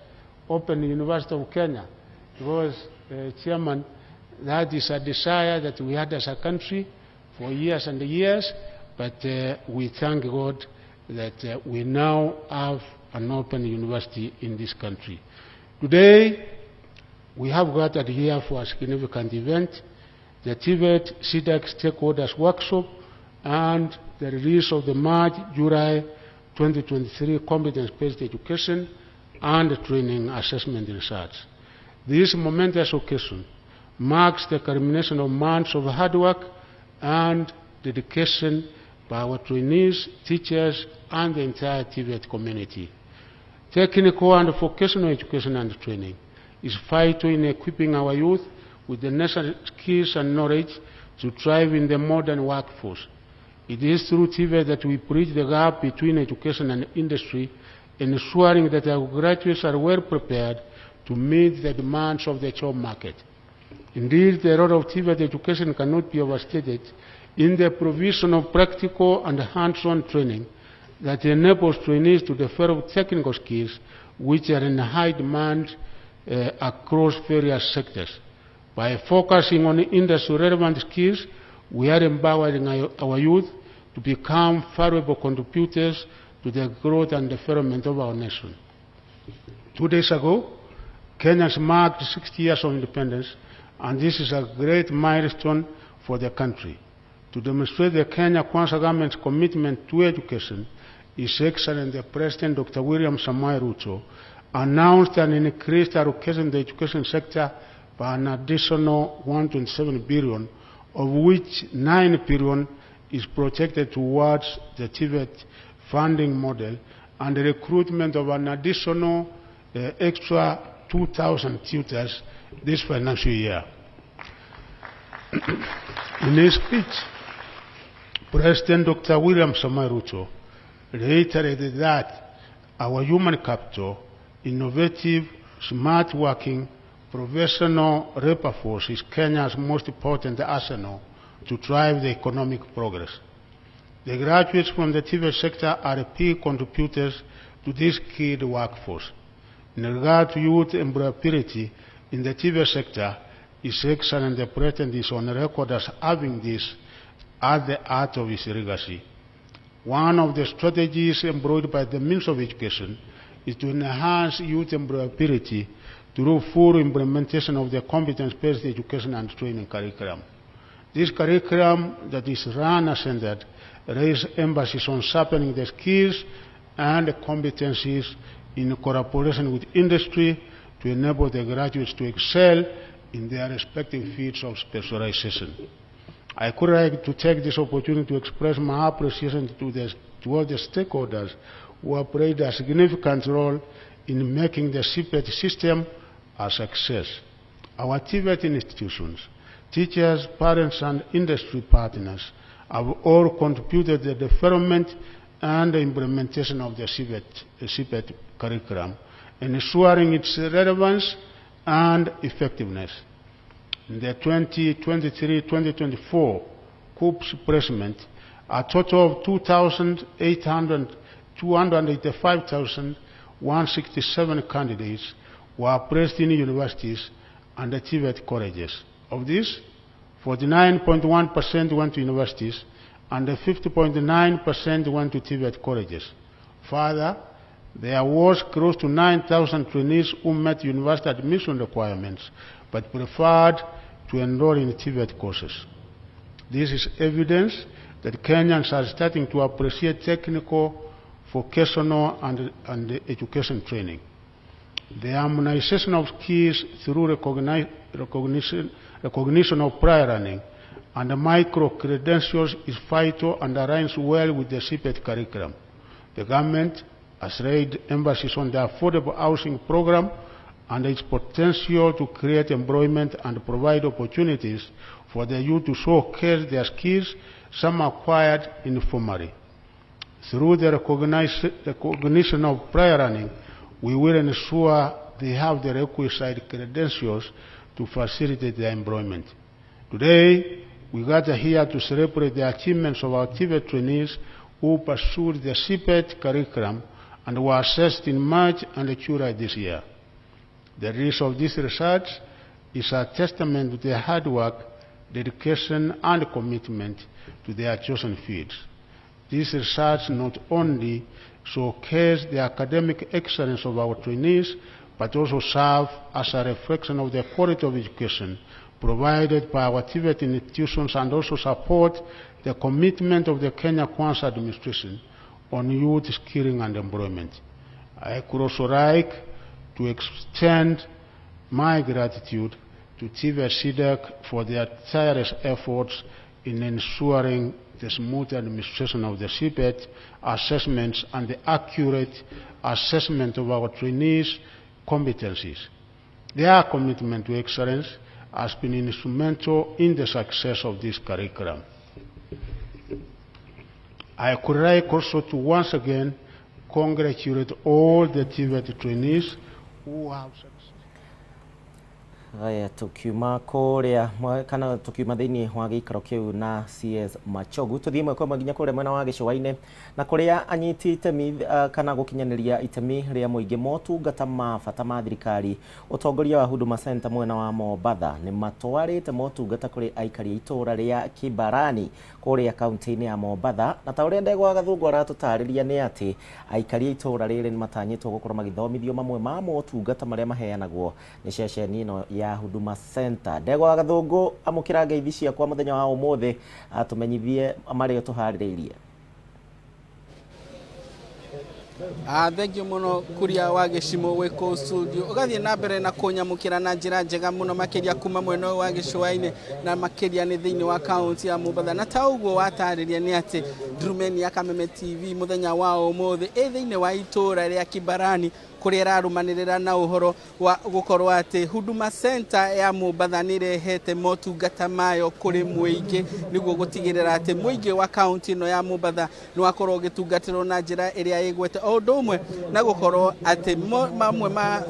Speaker 18: Open University of Kenya. Because, Chairman, that is a desire that we had as a country for years and years, but we thank God that we now have an open university in this country. Today, we have gathered here for a significant event, the TVET CDEC Stakeholders Workshop and the release of the March, July 2023 Competence-Based Education and Training Assessment Results. This momentous occasion marks the culmination of months of hard work and dedication by our trainees, teachers, and the entire TVET community. Technical and vocational education and training is vital in equipping our youth with the necessary skills and knowledge to thrive in the modern workforce. It is through TVET that we bridge the gap between education and industry, ensuring that our graduates are well prepared to meet the demands of the job market. Indeed, the role of TVET education cannot be overstated in the provision of practical and hands-on training that enables trainees to develop technical skills which are in high demand across various sectors. By focusing on industry-relevant skills, we are empowering our youth to become valuable contributors to the growth and development of our nation. 2 days ago, Kenya marked 60 years of independence, and this is a great milestone for the country. To demonstrate the Kenya Kwanza government's commitment to education, His Excellency President Dr. William Samoei Ruto announced an increased allocation to the education sector by an additional 127 billion, of which 9 billion is projected towards the TVET funding model and the recruitment of an additional extra 2,000 tutors this financial year. In his speech, President Dr. William Samoei Ruto reiterated that our human capital, innovative, smart working, professional labor force is Kenya's most important arsenal to drive the economic progress. The graduates from the TVET sector are key contributors to this skilled workforce. In regard to youth employability in the TVET sector, His Excellency the President is on record as having this at the heart of his legacy. One of the strategies employed by the Ministry of Education is to enhance youth employability through full implementation of the competence-based education and training curriculum. This curriculum that is run-centered raises emphasis on sharpening the skills and competencies in collaboration with industry to enable the graduates to excel in their respective fields of specialization. I could like to take this opportunity to express my appreciation to all the stakeholders who have played a significant role in making the CPET system a success. Our TVET institutions, teachers, parents, and industry partners have all contributed to the development and the implementation of the CPET curriculum, ensuring its relevance and effectiveness. In the 2023-2024 COOPS placement, a total of 285,167 candidates were placed in universities and the TVET colleges. Of this, 49.1% went to universities and 50.9% went to TVET colleges. Further, there was close to 9,000 trainees who met university admission requirements but preferred to enroll in TVET courses. This is evidence that Kenyans are starting to appreciate technical, vocational, and education training. The harmonization of skills through recognition of prior learning and the micro-credentials is vital and aligns well with the CPET curriculum. The government has laid emphasis on the affordable housing program and its potential to create employment and provide opportunities for the youth to showcase their skills, some acquired informally. Through the recognition of prior learning, we will ensure they have the requisite credentials to facilitate their employment. Today, we gather here to celebrate the achievements of our TVET trainees who pursued the CPET curriculum and were assessed in March and July this year. The result of this research is a testament to their hard work, dedication, and commitment to their chosen fields. This research not only showcases the academic excellence of our trainees, but also serve as a reflection of the quality of education provided by our TVET institutions and also support the commitment of the Kenya Kwanza administration on youth skilling and employment. I could also like to extend my gratitude to TVET CDEC for their tireless efforts in ensuring the smooth administration of the CPET assessments and the accurate assessment of our trainees' competencies. Their commitment to excellence has been instrumental in the success of this curriculum. I could like also to once again congratulate all the TVET trainees who have succeeded.
Speaker 1: Haya, tukiuma kuria kana tukiuma thiini wa gikaro kiu na CS Machogu tuthie mwe kwa maginya kuria mwena wa Gicũa-inĩ na kuria anyiti itemi kana gukinyaniria itemi ria muingi motungata ma bata ma thirikari utongoria wa Huduma Center mwena wa Mombatha ni matwarite motungata kuri aikari itura ria Kibarani kuria kaunti-inĩ ya Mombatha na ta uria Ndegwa Gathũngũ aratutariria ni ati aikari itura riri ni matanyitwo gukorwo magithomithio mamwe ma motungata maria maheanagwo ni ceceni ino ya Huduma Center. Ndegwa Gathũngũ amukira ngeithi ciakwa muthenya wa umuthi atumenyithie mario tuhaririirie.
Speaker 19: Thank you muno kuria wa Gĩcimo wiko studio ugathie na mbere na kunyamukira na njira njega muno makiria kuma mwena wa Gĩcũa-inĩ na makiria ni thiini wa kaunti ya Mombatha na ta uguo watariria ni ati Ndurumeni ya Kameme TV muthenya wa umuthi thiini wa itura ria Kibarani kuria rarumanirira na uhoro wa gukorwo ati Huduma Center ya Mombatha nirehete motungata mayo kuri muingi niguo gutigirira ati muingi wa county no ya Mombatha no akorwo gitungatirwo na njira iria igwete o ndumwe na gukorwo ati mamwe ma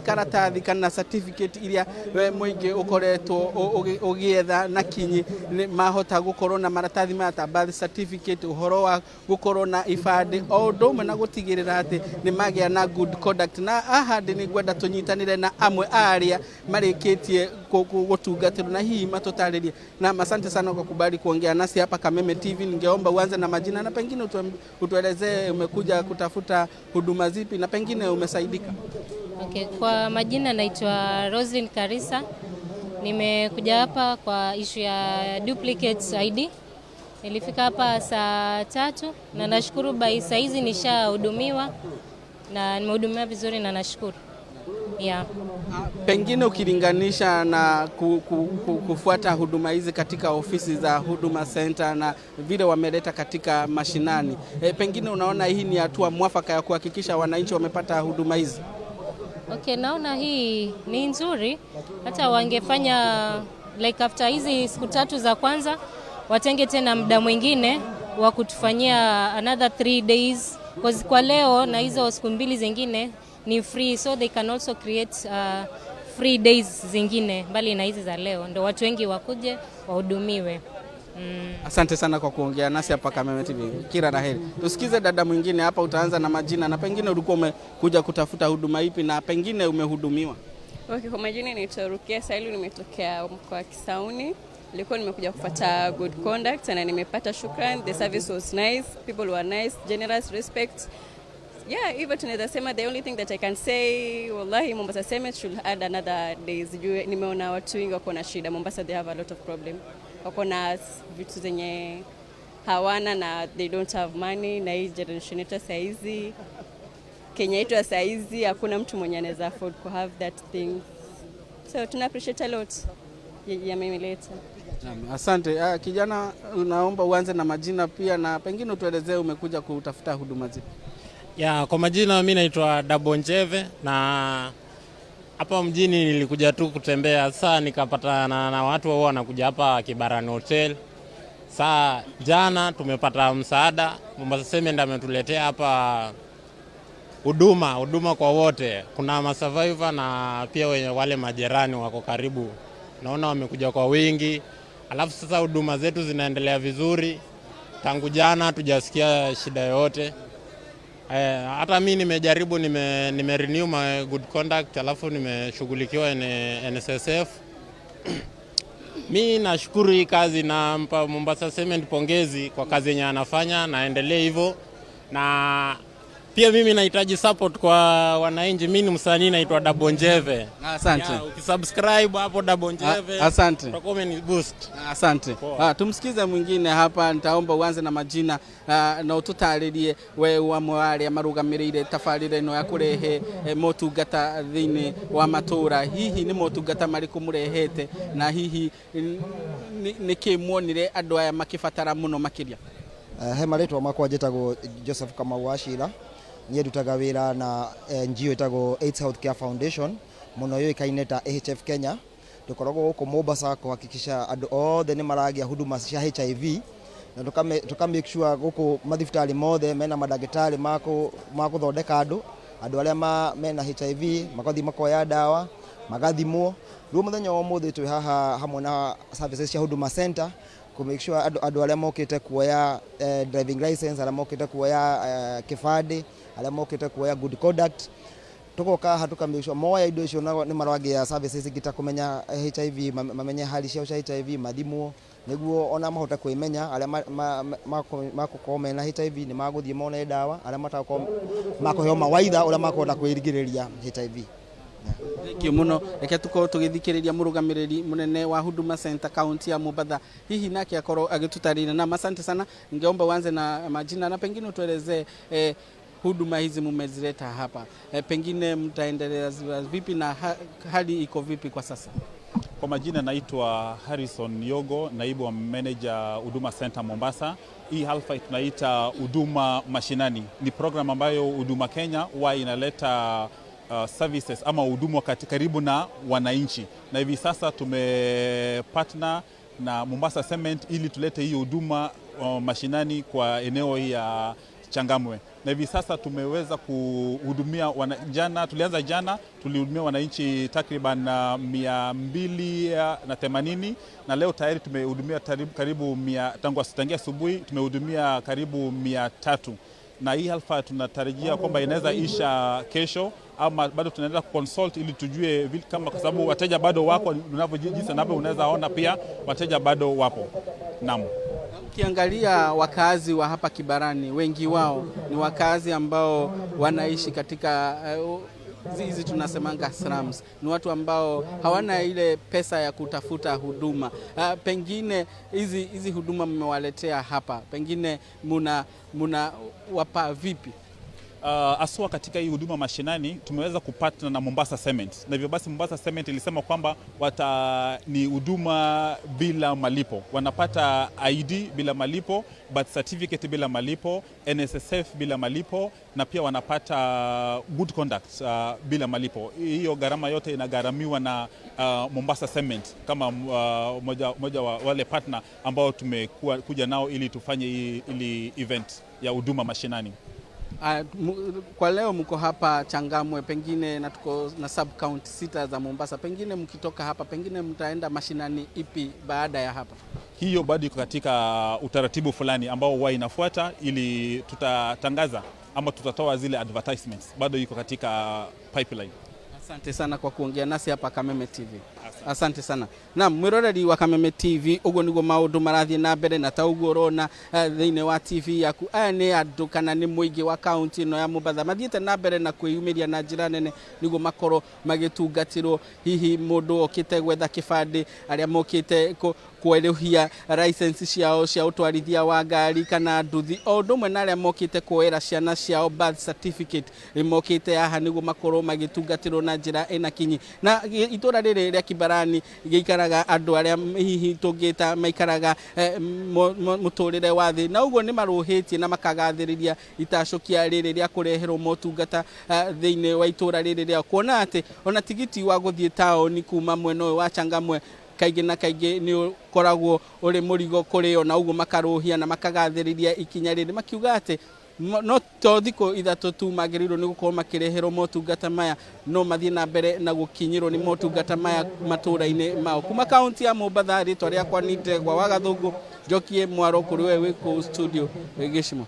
Speaker 19: karatathi kana certificate iria muingi ukoretwo ugietha na kinyi mahota gukorwo na maratathi mata birth certificate uhoro wa gukorwo na ifade o ndumwe na gutigirira ati ni magia na good conduct na ahandi ni gwenda tunyitanire na amwe aria marikitie gutungatirwo na hii matutaririe na asante sana kwa kubali kuongea nasi hapa Kameme TV. Ningeomba uanze na majina na pengine utuelezee umekuja kutafuta huduma zipi na pengine umesaidika.
Speaker 20: Okay, kwa majina naitwa Roslyn Karisa. Nimekuja hapa kwa issue ya duplicate ID. Nilifika hapa saa 3 na nashukuru by saizi nishahudumiwa na nimehudumiwa vizuri na nashukuru. Yeah.
Speaker 19: Pengine ukilinganisha na kufuata huduma hizi katika ofisi za Huduma Center na vile wameleta katika mashinani, pengine unaona hii ni hatua mwafaka ya kuhakikisha wananchi wamepata huduma hizi?
Speaker 20: Okay, naona hii ni nzuri. Hata wangefanya like after hizi siku 3 za kwanza watenge tena muda mwingine wa kutufanyia another 3 days because kwa leo na hizo siku 2 zingine ni free, so they can also create free days zingine mbali na hizi za leo ndio watu wengi wakuje wahudumiwe.
Speaker 19: Asante sana kwa kuongea nasi hapa Kameme TV. Kila laheri. Tusikize dada mwingine hapa, utaanza na majina na pengine ulikuwa umekuja kutafuta huduma ipi na pengine umehudumiwa.
Speaker 21: Okay, kwa majina naitwa Rukia Sailu, nimetokea mkoa wa Kisauni. Nilikuwa nimekuja kufuata good conduct na nimepata shukrani. The service was nice, people were nice, generous, respect. Yeah, even tunaweza sema the only thing that I can say, wallahi Mombasa Cement should add another days. Nimeona watu wengi wako na shida. Mombasa they have a lot of problem. Wako na vitu zenye hawana na they don't have money, na hii generation yetu saizi Kenya yetu saizi hakuna mtu mwenye anaweza afford to have that thing. So tuna appreciate a lot ya memeleta.
Speaker 19: Asante. Kijana, naomba uanze na majina pia na pengine utuelezee umekuja kutafuta huduma zipi.
Speaker 22: Ya, kwa majina mimi naitwa Dabonjeve na hapa mjini nilikuja tu kutembea. Saa nikapata na watu wao wanakuja hapa Kibarani Hotel. Saa jana tumepata msaada, Mombasa Cement ametuletea hapa huduma kwa wote. Kuna masurvivor na pia wale majirani wako karibu. Naona wamekuja kwa wingi. Alafu sasa huduma zetu zinaendelea vizuri. Tangu jana tujasikia shida yote. Hata mimi nimejaribu renew my good conduct, alafu nimeshughulikiwa NSSF. Mimi nashukuru hii kazi na mpa Mombasa Cement pongezi kwa kazi yenye anafanya na endelee hivyo. Na pia mimi nahitaji support kwa wananchi. Mimi ni msanii naitwa Dabonjeve.
Speaker 19: Asante.
Speaker 22: Ukisubscribe hapo Dabonjeve.
Speaker 19: Asante.
Speaker 22: Utakuwa umeni-boost.
Speaker 19: Asante. Tumsikize mwingine hapa, nitaomba uanze na majina na ututaririe we wamwari amarugamirire tafarire no ya kurehe motungata thini wa matura. Hihi ni motungata mariku murehete na hihi ni kimuonire andu aya makibatara muno makiria?
Speaker 23: He maritwa makwa njitagwo Joseph Kamawashira. Niĩ ndutaga wĩra na NGO ĩtagwo AIDS Healthcare Foundation, muno yoĩkaine ta AHF Kenya. Tũkoragwo gũkũ Mombasa kuhakikisha andũ othe nĩ maragĩa huduma cia HIV na tuka make sure gũkũ mathibitarĩ mothe mena madagĩtarĩ ma gũthondeka andũ arĩa mena HIV magathi makoya dawa magathimwo. Rĩu mũthenya wa ũmũthĩ twĩ haha hamwe na services cia Huduma Center ku make sure andũ arĩa mokĩte kuoya driving license, arĩa mokĩte kuoya kĩbandĩ, arĩa mokĩte kuoya good conduct, tugoka hatuka make sure moya indo icio nĩ maragĩa services ingĩ kumenya HIV, mamenye hali ciao cia HIV, mathimwo niguo ona mahota kwĩmenya. Arĩa makokorwo mena HIV nĩ magũthiĩ mone dawa, arĩa makũheo mawaitha ũrĩa makũhota kwĩrigĩrĩria HIV.
Speaker 19: Thank you muno. Reke tukorwo tugithikiriria murugamiriri munene wa Huduma Center kaunti ya Mombatha, hihi nake akorwo agitutarira. Na asante sana. Ningeomba uanze na majina na pengine utuelezee huduma hizi mmezileta hapa, pengine mtaendelea vipi na hali iko vipi kwa sasa?
Speaker 3: Kwa majina naitwa Harrison Yogo, naibu wa manager Huduma Center Mombasa. Hii halfa tunaita Huduma Mashinani. Ni program ambayo Huduma Kenya huwa inaleta services ama huduma karibu na wananchi. Na hivi sasa tumepartner na Mombasa Cement ili tulete hii huduma mashinani kwa eneo ya Changamwe. Na hivi sasa tumeweza kuhudumia tulianza jana tulihudumia wananchi takriban 280 na leo tayari tumehudumia karibu tangia asubuhi tumehudumia karibu 300. Na hii halfa tunatarajia kwamba inaweza isha kesho ama bado tunaendelea consult ili tujue kama, kwa sababu wateja bado wako, unavyojinsi na unaweza ona pia wateja bado wapo. Naam.
Speaker 19: Ukiangalia wakazi wa hapa Kibarani, wengi wao ni wakazi ambao wanaishi katika hizi tunasemanga slums. Ni watu ambao hawana ile pesa ya kutafuta huduma. Pengine hizi huduma mmewaletea hapa, pengine muna wapa vipi?
Speaker 3: Aswa katika hii huduma mashinani tumeweza kupatana na Mombasa Cement. Na hivyo basi Mombasa Cement ilisema kwamba ni huduma bila malipo. Wanapata ID bila malipo, birth certificate bila malipo, NSSF bila malipo, na pia wanapata good conduct bila malipo. Hiyo gharama yote inagharamiwa na Mombasa Cement kama moja wa wale partner ambao tumekuja nao ili tufanye ili event ya huduma mashinani.
Speaker 19: Kwa leo mko hapa Changamwe, pengine na tuko na sub county 6 za Mombasa, pengine mkitoka hapa pengine mtaenda mashinani ipi baada ya hapa?
Speaker 3: Hiyo bado iko katika utaratibu fulani ambao huwa inafuata, ili tutatangaza ama tutatoa zile advertisements, bado iko katika pipeline.
Speaker 19: Asante sana kwa kuongea nasi hapa Kameme TV. Asante sana. Na mwiroreri wa Kameme TV, ugo niguo maundu marathie na mbere na taugo rona thiine wa TV yaku. Aya ni andu kana ni muingi wa county no ya Mombasa mathiete na mbere na kwiyumiria na njira nene niguo makoro magitungatirwo hihi mundu okite gwetha kibandi, aria mokite kweruhia license ciao cia utwarithia wa ngari kana nduthi, o ndumwe na aria mokite kuoera ciana ciao birth certificate mokite haha niguo makoro magitungatirwo na njira ina kinyi. Na itura riri ria Kibarani giikaraga andu aria hihi tungita maikaraga muturire wa thi, na uguo ni maruhitie na makagathiriria itacokia riri ria kureherwo motungata thiine wa itura riri ria, kuona ati ona tigiti wa guthie taoni kuma mwena wa Changamwe kaingĩ na kaingĩ ni koragwo uri murigo kuri ona uguo makaruhia na makagathiriria ikinya riri makiuga ati no to thiko ithatu tu magĩrĩirwo ni gukorwo makireherwo motungata maya, no mathie na mbere na gukinyirwo ni motungata maya matũra-inĩ mao. Kuma kaunti ya Mombasa, ritwa rĩakwa ni Ndegwa wa Gathũngũ, njokie mwaro kuri we wiko studio Gĩcimo.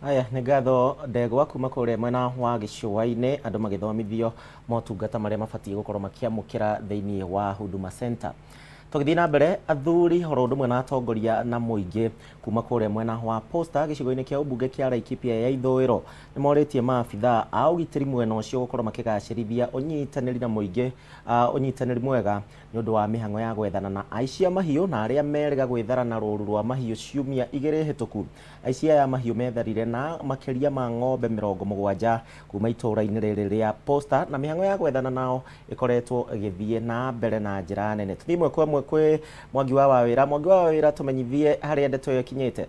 Speaker 1: Aya nĩ ngatho Ndegwa kuma kũrĩa mwena wa gĩcũa-inĩ, andũ magĩthomithio motungata marĩa mabatiĩ gũkorwo makĩamũkĩra thĩinĩ wa Huduma Center. Tũgĩthiĩ na mbere, athuri horo ũndũ ũmwe na atongoria na mũingĩ kuma kũrĩa mwena wa Posta gĩcigo-inĩ kĩa ũmbunge kĩa Laikipia ya ithũĩro nĩ morĩtie maabithaa a ũgitĩri mwena ũcio gũkorwo makĩgacĩrithia ũnyitanĩri na mũingĩ, ũnyitanĩri mwega nĩ ũndũ wa mĩhang'o ya gwethana na aici a mahiũ na arĩa merĩga gwĩthara na rũũru rwa mahiũ ciumia 2 hĩtũku. Aici aya mahiũ metharire na makĩria ma ng'ombe 70 kuma itũũra-inĩ rĩrĩ rĩa Posta, na mĩhang'o ya gwethana nao ĩkoretwo ĩgĩthiĩ na mbere na njĩra nene. Tũthiĩ ĩmwe kwa ĩmwe kwĩ Mwangi wa Wawĩra, tũmenyithie harĩa ndeto ĩyo ĩkinyĩte.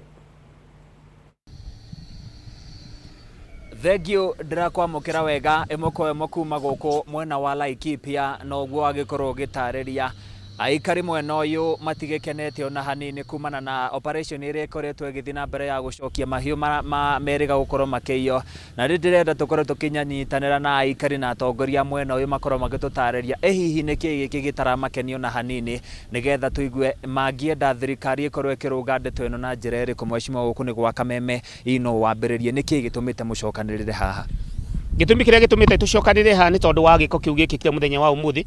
Speaker 4: Thengio ndirakwamũkĩra wega ĩmwe kwa ĩmwe kuma gũkũ mwena wa Laikipia, na ũguo agĩkorwo gĩtarĩria aikari mwena ũyũ matigĩkenete ona hanini kumana na operation ĩrĩa ĩkoretwo ĩgĩthiĩ na mbere ya gũcokia mahiũ merĩga gũkorwo makĩiywo. Na rĩu ndĩrenda tũkorwo tũkĩnyitanĩra na aikari na atongoria mwena ũyũ makorwo magĩtũtarĩria hihi nĩkĩ gĩkĩ gĩtaramakenio na hanini, nĩgetha tũigue mangĩenda thirikari ĩkorwo ĩkĩrũga ndeto ĩno na njĩra ĩrĩkũ. Mheshimiwa gũkũ nĩ gwa Kameme, ino wambĩrĩrie nĩkĩ gĩtũmĩte mũcokanĩrĩre haha?
Speaker 5: Gĩtũmi kĩrĩa gĩtũmĩte tũcokanĩrĩre haha nĩ tondũ wa gĩko kĩu gĩkĩkire mũthenya wa ũmũthĩ,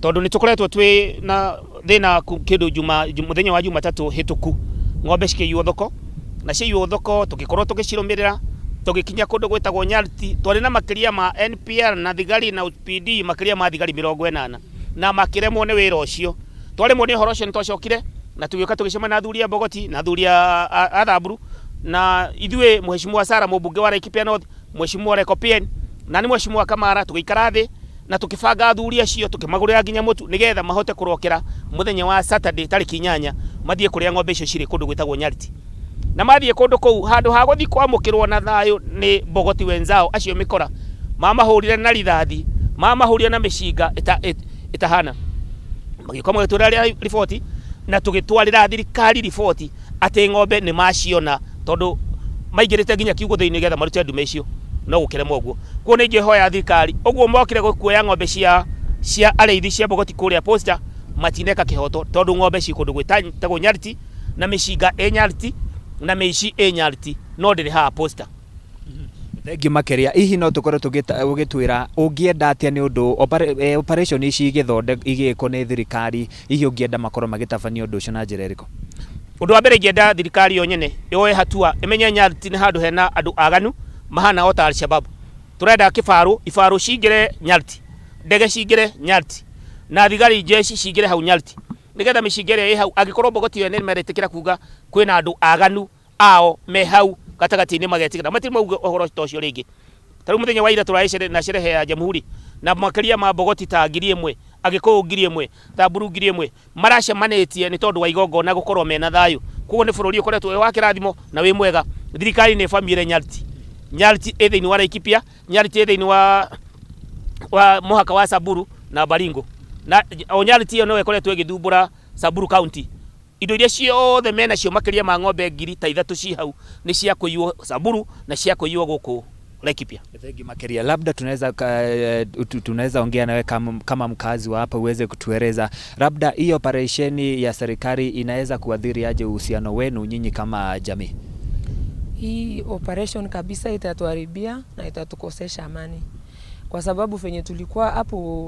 Speaker 5: tondu ni tukoretwo twi na thina kindu muthenya wa Jumatatu hituku, ng'ombe cikĩiywo thoko, na ciiywo thoko tugikorwo tugicirumirira tugikinya kundu gwitagwo Nyarti, twari na makiria ma NPR na thigari na PD makiria ma thigari 80 na makiremwo ni wira ucio. Twaremwo ni horo ucio nitwacokire na tugĩuka tugĩcemania na athuri a Bogoti na athuri a Thamburu, na ithuĩ Mheshimiwa Sara mũmbunge wa Laikipia North, Mheshimiwa Rekopien na ni Mheshimiwa Kamara, tugĩikara thĩ na tukibanga athuri acio tukimagurira nginya mutu nigetha mahote kurokera muthenya wa Saturday tariki 8 mathie kuria ng'ombe icio ciri kundu gwitagwo Nyariti na mathie kundu kou handu ha guthi kwamukirwo na thayo ni bogoti wenzao acio mikora mamahurire na rithathi mamahurire na mishinga itahana magikoma gitwara riboti na tugitwarira thirikari riboti ati ng'ombe ni maciona tondu maigirite nginya kiugo thiini getha marute ndume icio no gukire mogwo kuona ingihoya thirikari ogwo mokire gukuoya ng'ombe cia areithi cia bogoti kuria posta matineka kihoto tondu ng'ombe ci kundu gwitagwo Nyariti na mishinga Nyariti na meici Nyariti no ndiri ha posta.
Speaker 4: Thengi makeria hihi no tukore tugitwira ungienda atia ni undu operation ici igiko ni thirikari hihi ungienda makoro magitabania undu ucio na njira iriko?
Speaker 5: Undu wa mbere ingienda thirikari yo nyene yoe hatua imenye Nyariti ni handu hena andu aganu mahana ota Al-Shabab. Turenda ifaru cingire Nyariti, ndege cingire Nyariti na thigari jeshi cingire hau Nyariti nigetha micingire hau agikorwo bogoti yo ni meretikira kuga kwina andu aganu ao me hau gatagati-ini magetikira matiri mauga ohoro tocio ringi. Taru muthenya wa ira turaicere na sherehe ya Jamhuri na makiria ma bogoti ta 1000 agiko 1000 ta buru 1000 maracemanitie ni tondu wa igongona gukorwo mena thayu kugo ni bururi ukoretwo wa kirathimo na wi mwega. Thirikari ni famire Nyariti ethaini wa Laikipia, Nyariti ethaini wa muhaka wa Samburu na Baringo na Nyariti yo no ekoretwo igithumbura Samburu County. Indo iria ciothe mena cio makiria ma ng'ombe 3,000 ci hau ni cia kuiywo Samburu na cia kuiywo guku Laikipia.
Speaker 4: Thengi makeria, labda tunaweza ongea nawe kama mkazi wa hapa uweze kutueleza labda hii operation ya serikali inaweza kuadhiri aje uhusiano wenu nyinyi kama jamii?
Speaker 2: Hii operation kabisa itatuharibia na itatukosesha amani. Kwa sababu venye tulikuwa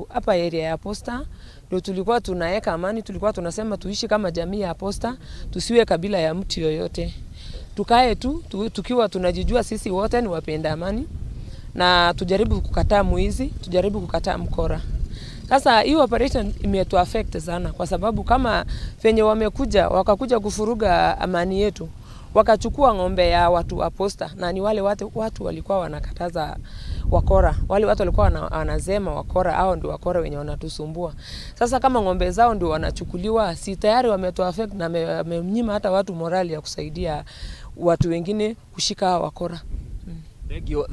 Speaker 2: hapa area ya posta ndio tulikuwa tunaweka amani, tulikuwa tunasema tuishi kama jamii ya posta, tusiwe kabila ya mtu yoyote. Tukae tukiwa tunajijua sisi wote ni wapenda amani na tujaribu kukataa muizi, tujaribu kukataa mkora. Sasa hii operation imetu affect sana kwa sababu kama venye wakakuja kufuruga amani yetu, wakachukua ng'ombe ya watu wa posta na ni wale watu walikuwa wanakataza wakora. Wale watu walikuwa wanasema wakora hao ndio wakora wenye wanatusumbua. Sasa kama ng'ombe zao ndio wanachukuliwa, si tayari wametu affect na wamenyima hata watu morali ya kusaidia watu wengine kushika wakora.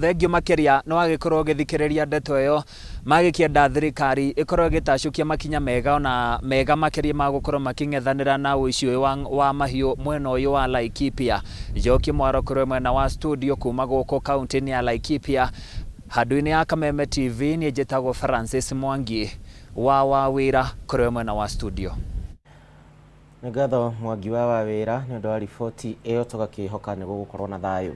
Speaker 4: Thengio makeria no agikorwo githikiriria ndeto yo magikienda thirikari ikorwo gitacukia makinya mega na mega makeria magukorwo making'ethanira na uici wa mahiu mwena uyu wa Laikipia. Njoki mwaro korwo mwena wa studio kuma guko kaunti-ini ya Laikipia handu-ini ya Kameme TV ni njitagwo Francis Mwangi wa wira korwo mwena wa studio.
Speaker 1: Ngatho Mwangi wa wira ni ndo wa riboti iyo tugakihoka ni gukorwo na thayu.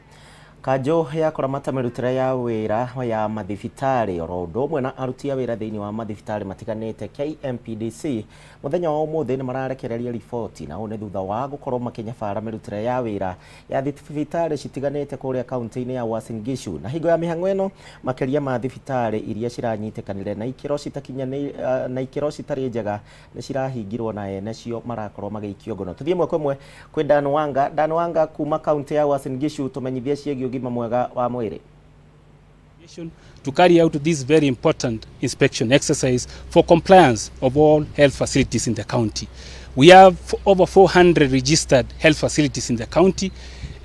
Speaker 1: Kanjo ya kuramata mirutire ya wira ya mathibitari oro ndo mwe na aruti a wira thiini wa mathibitari matiganite KMPDC muthenya wa umuthi ni mararekereria riboti na one thutha wa gukorwo makinyabara mirutire ya wira ya thibitari citiganite kuria kaunti-ini ya Uasin Gishu na hingo ya mihango ino makiria ma thibitari iria ciranyitekanire na ikiro citakinyane na ikiro citari njega ni cirahingirwo na ene cio marakorwo magikio ngono. Tuthie mwe kwemwe kwi Danwanga kuma kaunti ya Uasin Gishu tumenyithie ciegio gima mwega wa mwiri
Speaker 6: to carry out this very important inspection exercise for compliance of all health facilities in the county. We have over 400 registered health facilities in the county,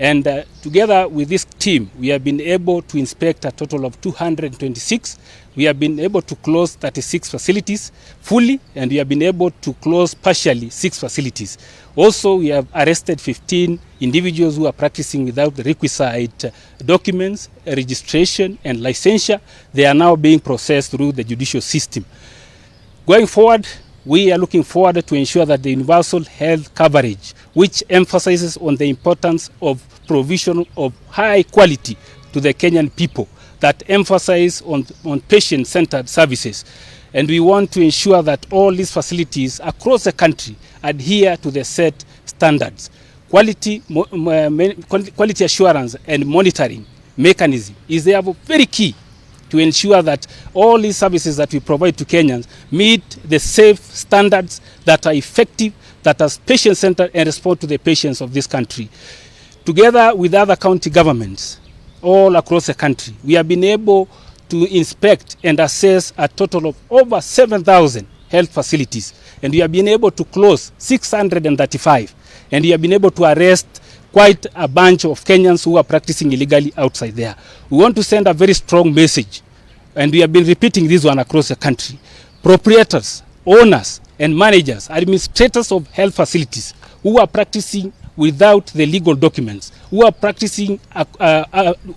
Speaker 6: and together with this team we have been able to inspect a total of 226. We have been able to close 36 facilities fully, and we have been able to close partially 6 facilities. Also, we have arrested 15 individuals who are practicing without the requisite documents, registration and licensure. They are now being processed through the judicial system. Going forward, we are looking forward to ensure that the universal health coverage, which emphasizes on the importance of provision of high quality to the Kenyan people, that emphasize on patient-centered services. And we want to ensure that all these facilities across the country adhere to the set standards. Quality assurance and monitoring mechanism is therefore very key to ensure that all these services that we provide to Kenyans meet the safe standards that are effective, that are patient-centered and respond to the patients of this country. Together with other county governments all across the country, we have been able to inspect and assess a total of over 7,000 health facilities, and we have been able to close 635, and we have been able to arrest quite a bunch of Kenyans who are practicing illegally outside there. We want to send a very strong message, and we have been repeating this one across the country. Proprietors, owners, and managers, administrators of health facilities who are practicing without the legal documents, who are practicing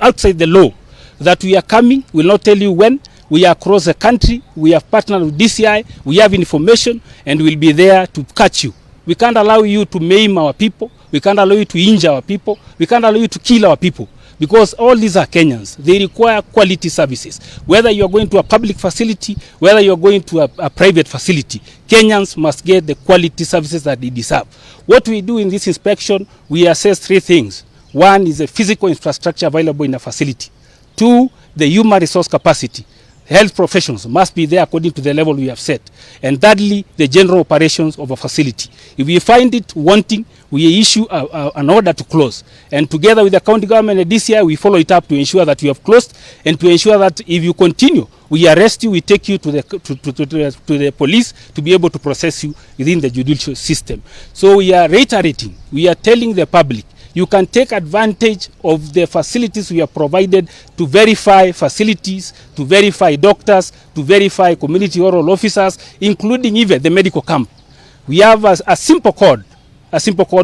Speaker 6: outside the law, that we are coming, we'll not tell you when. We are across the country, we have partnered with DCI, we have information, and we'll be there to catch you. We can't allow you to maim our people, we can't allow you to injure our people, we can't allow you to kill our people, because all these are Kenyans. They require quality services. Whether you are going to a public facility, whether you are going to a private facility, Kenyans must get the quality services that they deserve. What we do in this inspection, we assess three things. One is the physical infrastructure available in a facility. Two, the human resource capacity. Health professionals must be there according to the level we have set. And thirdly, the general operations of a facility. If we find it wanting, we issue an order to close. And together with the county government and DCI, we follow it up to ensure that we have closed, and to ensure that if you continue, we arrest you, we take you to the police to be able to process you within the judicial system. So we are reiterating, we are telling the public, you can take advantage of the facilities we have provided to verify facilities, to verify doctors, to verify community oral officers, including even the medical camp. We have a simple code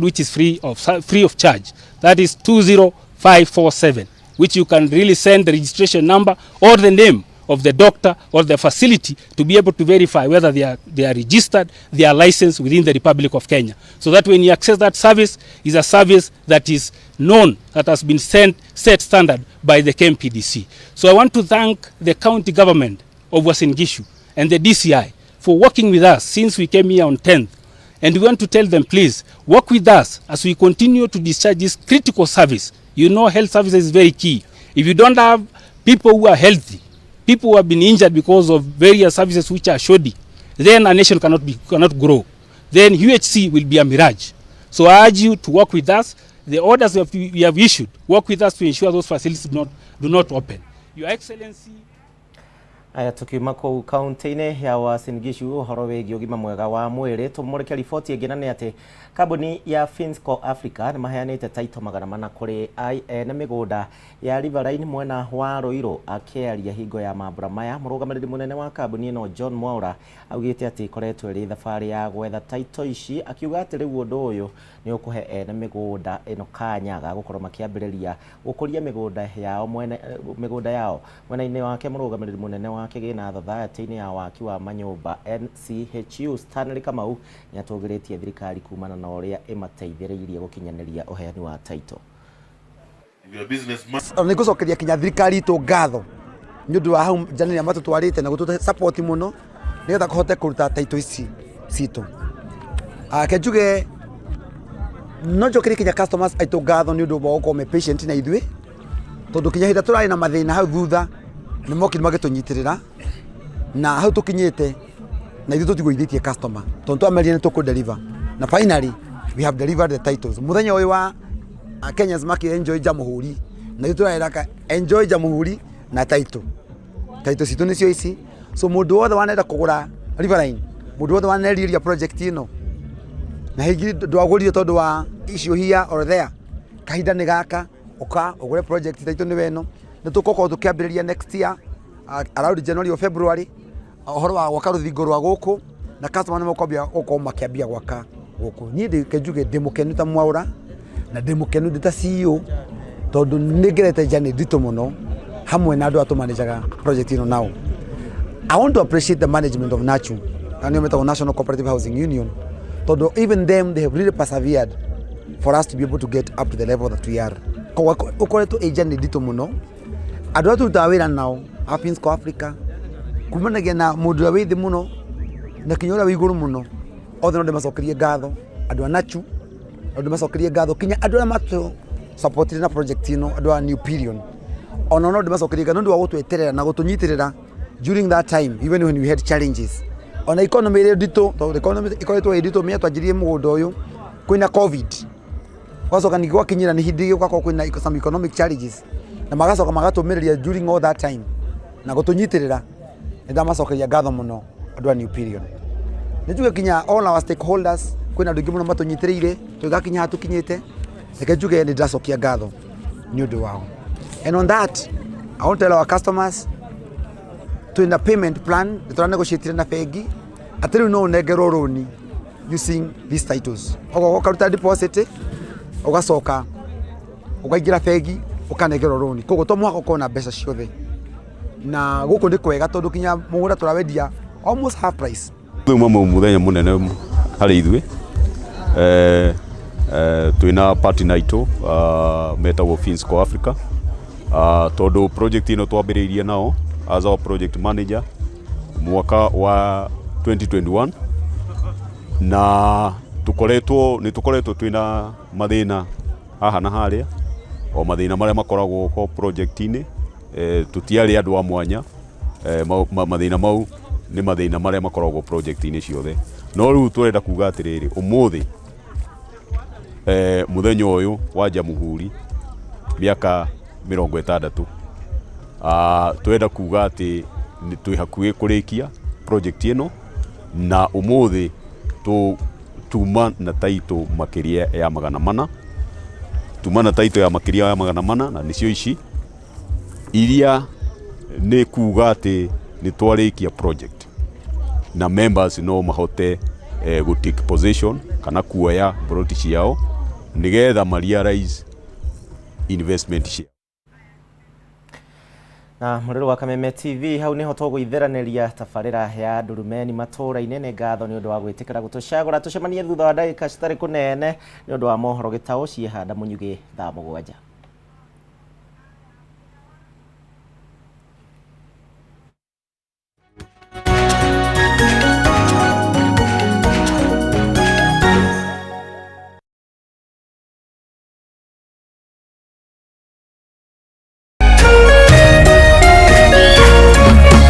Speaker 6: which is free of charge. That is 20547, which you can really send the registration number or the name of the doctor or the facility to be able to verify whether they are registered, they are licensed within the Republic of Kenya. So that when you access that service, is a service that is known, that has been set standard by the KMPDC. So I want to thank the county government of Uasin Gishu and the DCI for working with us since we came here on 10th. And we want to tell them, please, work with us as we continue to discharge this critical service. You know, health services is very key. If you don't have people who are healthy, people who have been injured because of various services which are shoddy, then a nation cannot grow. Then UHC will be a mirage. So I urge you to work with us. The orders we have issued, work with us to ensure those facilities do not open. Your Excellency.
Speaker 1: Aya tukiuma kou kaunti-ini ya Uasin Gishu uhoro wĩgiĩ ũgima mwega wa mwĩrĩ tumũrĩke riboti ĩngĩ na nĩ atĩ kambuni ya Finsco Africa nĩ maheanĩte taito 400 kũrĩ ene mĩgũnda ya Riverine mwena wa Ruiru. Akĩaria hingo ya mambura maya, mũrũgamĩrĩri mũnene wa kambuni ĩno John Mwaura augĩte atĩ ĩkoretwo ĩrĩ thabarĩ ya gwetha taito ici, akiuga atĩ rĩu ũndũ ũyũ nĩ ũkũhe ene mĩgũnda ĩno kanya ga gũkorwo makĩambĩrĩria gũkũria mĩgũnda yao mwena-inĩ wake. Mũrũgamĩrĩri mũnene wa kĩgĩna thathaĩtĩ-inĩ ya waki wa manyũmba NCHU Stanley Kamau nĩ atũgĩrĩtie thirikari kumana na ũrĩa ĩmateithĩrĩirie gũkinyanĩria ũheani wa taito.
Speaker 8: Nĩ gũcokeria kinya thirikari itũ ngatho nĩ ũndũ wa hau njanĩrĩra matũtwarĩte na gũtũhe support mũno nĩgetha kũhote kũruta taito ici citũ. Kenjuge no njokerie kinya customers aitũ ngatho nĩ ũndũ wa gũkorwo me patient na ithuĩ, tondũ kinya hĩndĩ tũrarĩ na mathĩna hau thutha nĩ mokire magĩtũnyitĩrĩra na hau tũkinyĩte na ithuĩ tũtigũithĩtie customer tondũ twamerire nĩ tũkũ-deliver na finally we have delivered the titles. Mũthenya ũyũ wa Kenyans enjoy Jamhuri na ithuĩ tũrareka enjoy Jamhuri na title citũ nĩcio ici. So mũndũ wothe wanenda kũgũra Riverine, mũndũ wothe waneriria project ĩno na hihi ndwagũrire tondũ wa issue here or there, kahinda nĩ gaka ũka ũgũre project title nĩ weno. Nĩ tũkokorwo tũkĩambĩrĩria next year around January or February ũhoro wa gwaka rũthingo rwa gũkũ na customer nĩ makwambia gũkorwo makĩambia gwaka gũkũ. Niĩ Kenjuge ndĩ mũkenu ta Mwaura na ndĩ mũkenu ndĩ ta CEO tondũ nĩ ngerete journey nditũ mũno hamwe na andũ atũmanejaga project ĩno nao. I want to appreciate the management of NACHU, National Cooperative Housing Union, tondũ even them they have really persevered for us to be able to get up to the level that we are. Ũkoretwo journey nditũ mũno. Andũ atu tũrutaga wĩra nao a Finsco Africa kumanagia na mũndũ ũrĩa wĩ thĩ mũno na kinya ũrĩa wĩ igũrũ mũno, othe no ndĩmacokerie ngatho. Andũ a NACHU no ndĩmacokerie ngatho, kinya andũ arĩa matũ supportire na project ĩno, andũ a New Period ona no ndĩmacokerie ngatho nĩ ũndũ wa gũtweterera na gũtũnyitĩrĩra during that time even when we had challenges. Ona economy ĩrĩ nditũ tondũ economy ĩkoretwo ĩ nditũ mĩaka twanjirie mũgũnda ũyũ kwĩna COVID, gwacoka ningĩ gwakinyĩra nĩ hĩndĩ gũgakorwo kwĩna some economic challenges na magacoka magatũmĩrĩria during all that time. na gutunyitirira ndamacokeria ngatho muno andu a New Period. Nijuge kinya all our stakeholders kwina andu ingi muno matunyitiriire tugakinya hatukinyite reke njuge ni ndacokia ngatho ni undu wao. And on that I want to tell our customers to in a payment plan tuna negotiate na bengi atiri no negero loan using these titles. Ogo ukaruta deposit ugacoka ukaingira bengi ukanegero loan kogo to mwako kona mbeca ciothe na guku ndi kwega tondu kinya mugura turawendia almost half price.
Speaker 7: Thuma muthenya munene hari ithwe twina partner itu metagwo Finsco Africa tondu project ino twambiriirie nao as our project manager mwaka wa 2021 na tukoretwo twina mathina haha na haria o mathina maria makoragwo ko project-ini tutiari andu a mwanya mathina mau ni mathina maria makoragwo project-ini ciothe no riu turenda kuga atiriri umuthi muthenya uyu wa Jamuhuri miaka 60 turenda kuga ati ni twi hakuhi kurikia project ino na umuthi tuma na taito makiria ya 400 tuma na taito ya makiria ya 400 na nicio ici iria ni kuga ati ni twarikia project na members no mahote go take position kana kuoya broti ciao nigetha realize investment ciao.
Speaker 1: Na muriro wa Kameme TV hau niho tugwitheraneria tabarira ya Ndurumeni Matuura-ini ni ngatho ni undu wa gwitikira gutucagura tucemanie thutha wa ndagika citari kunene ni undu wa mohoro gitao ciehanda munyugi thaa 7.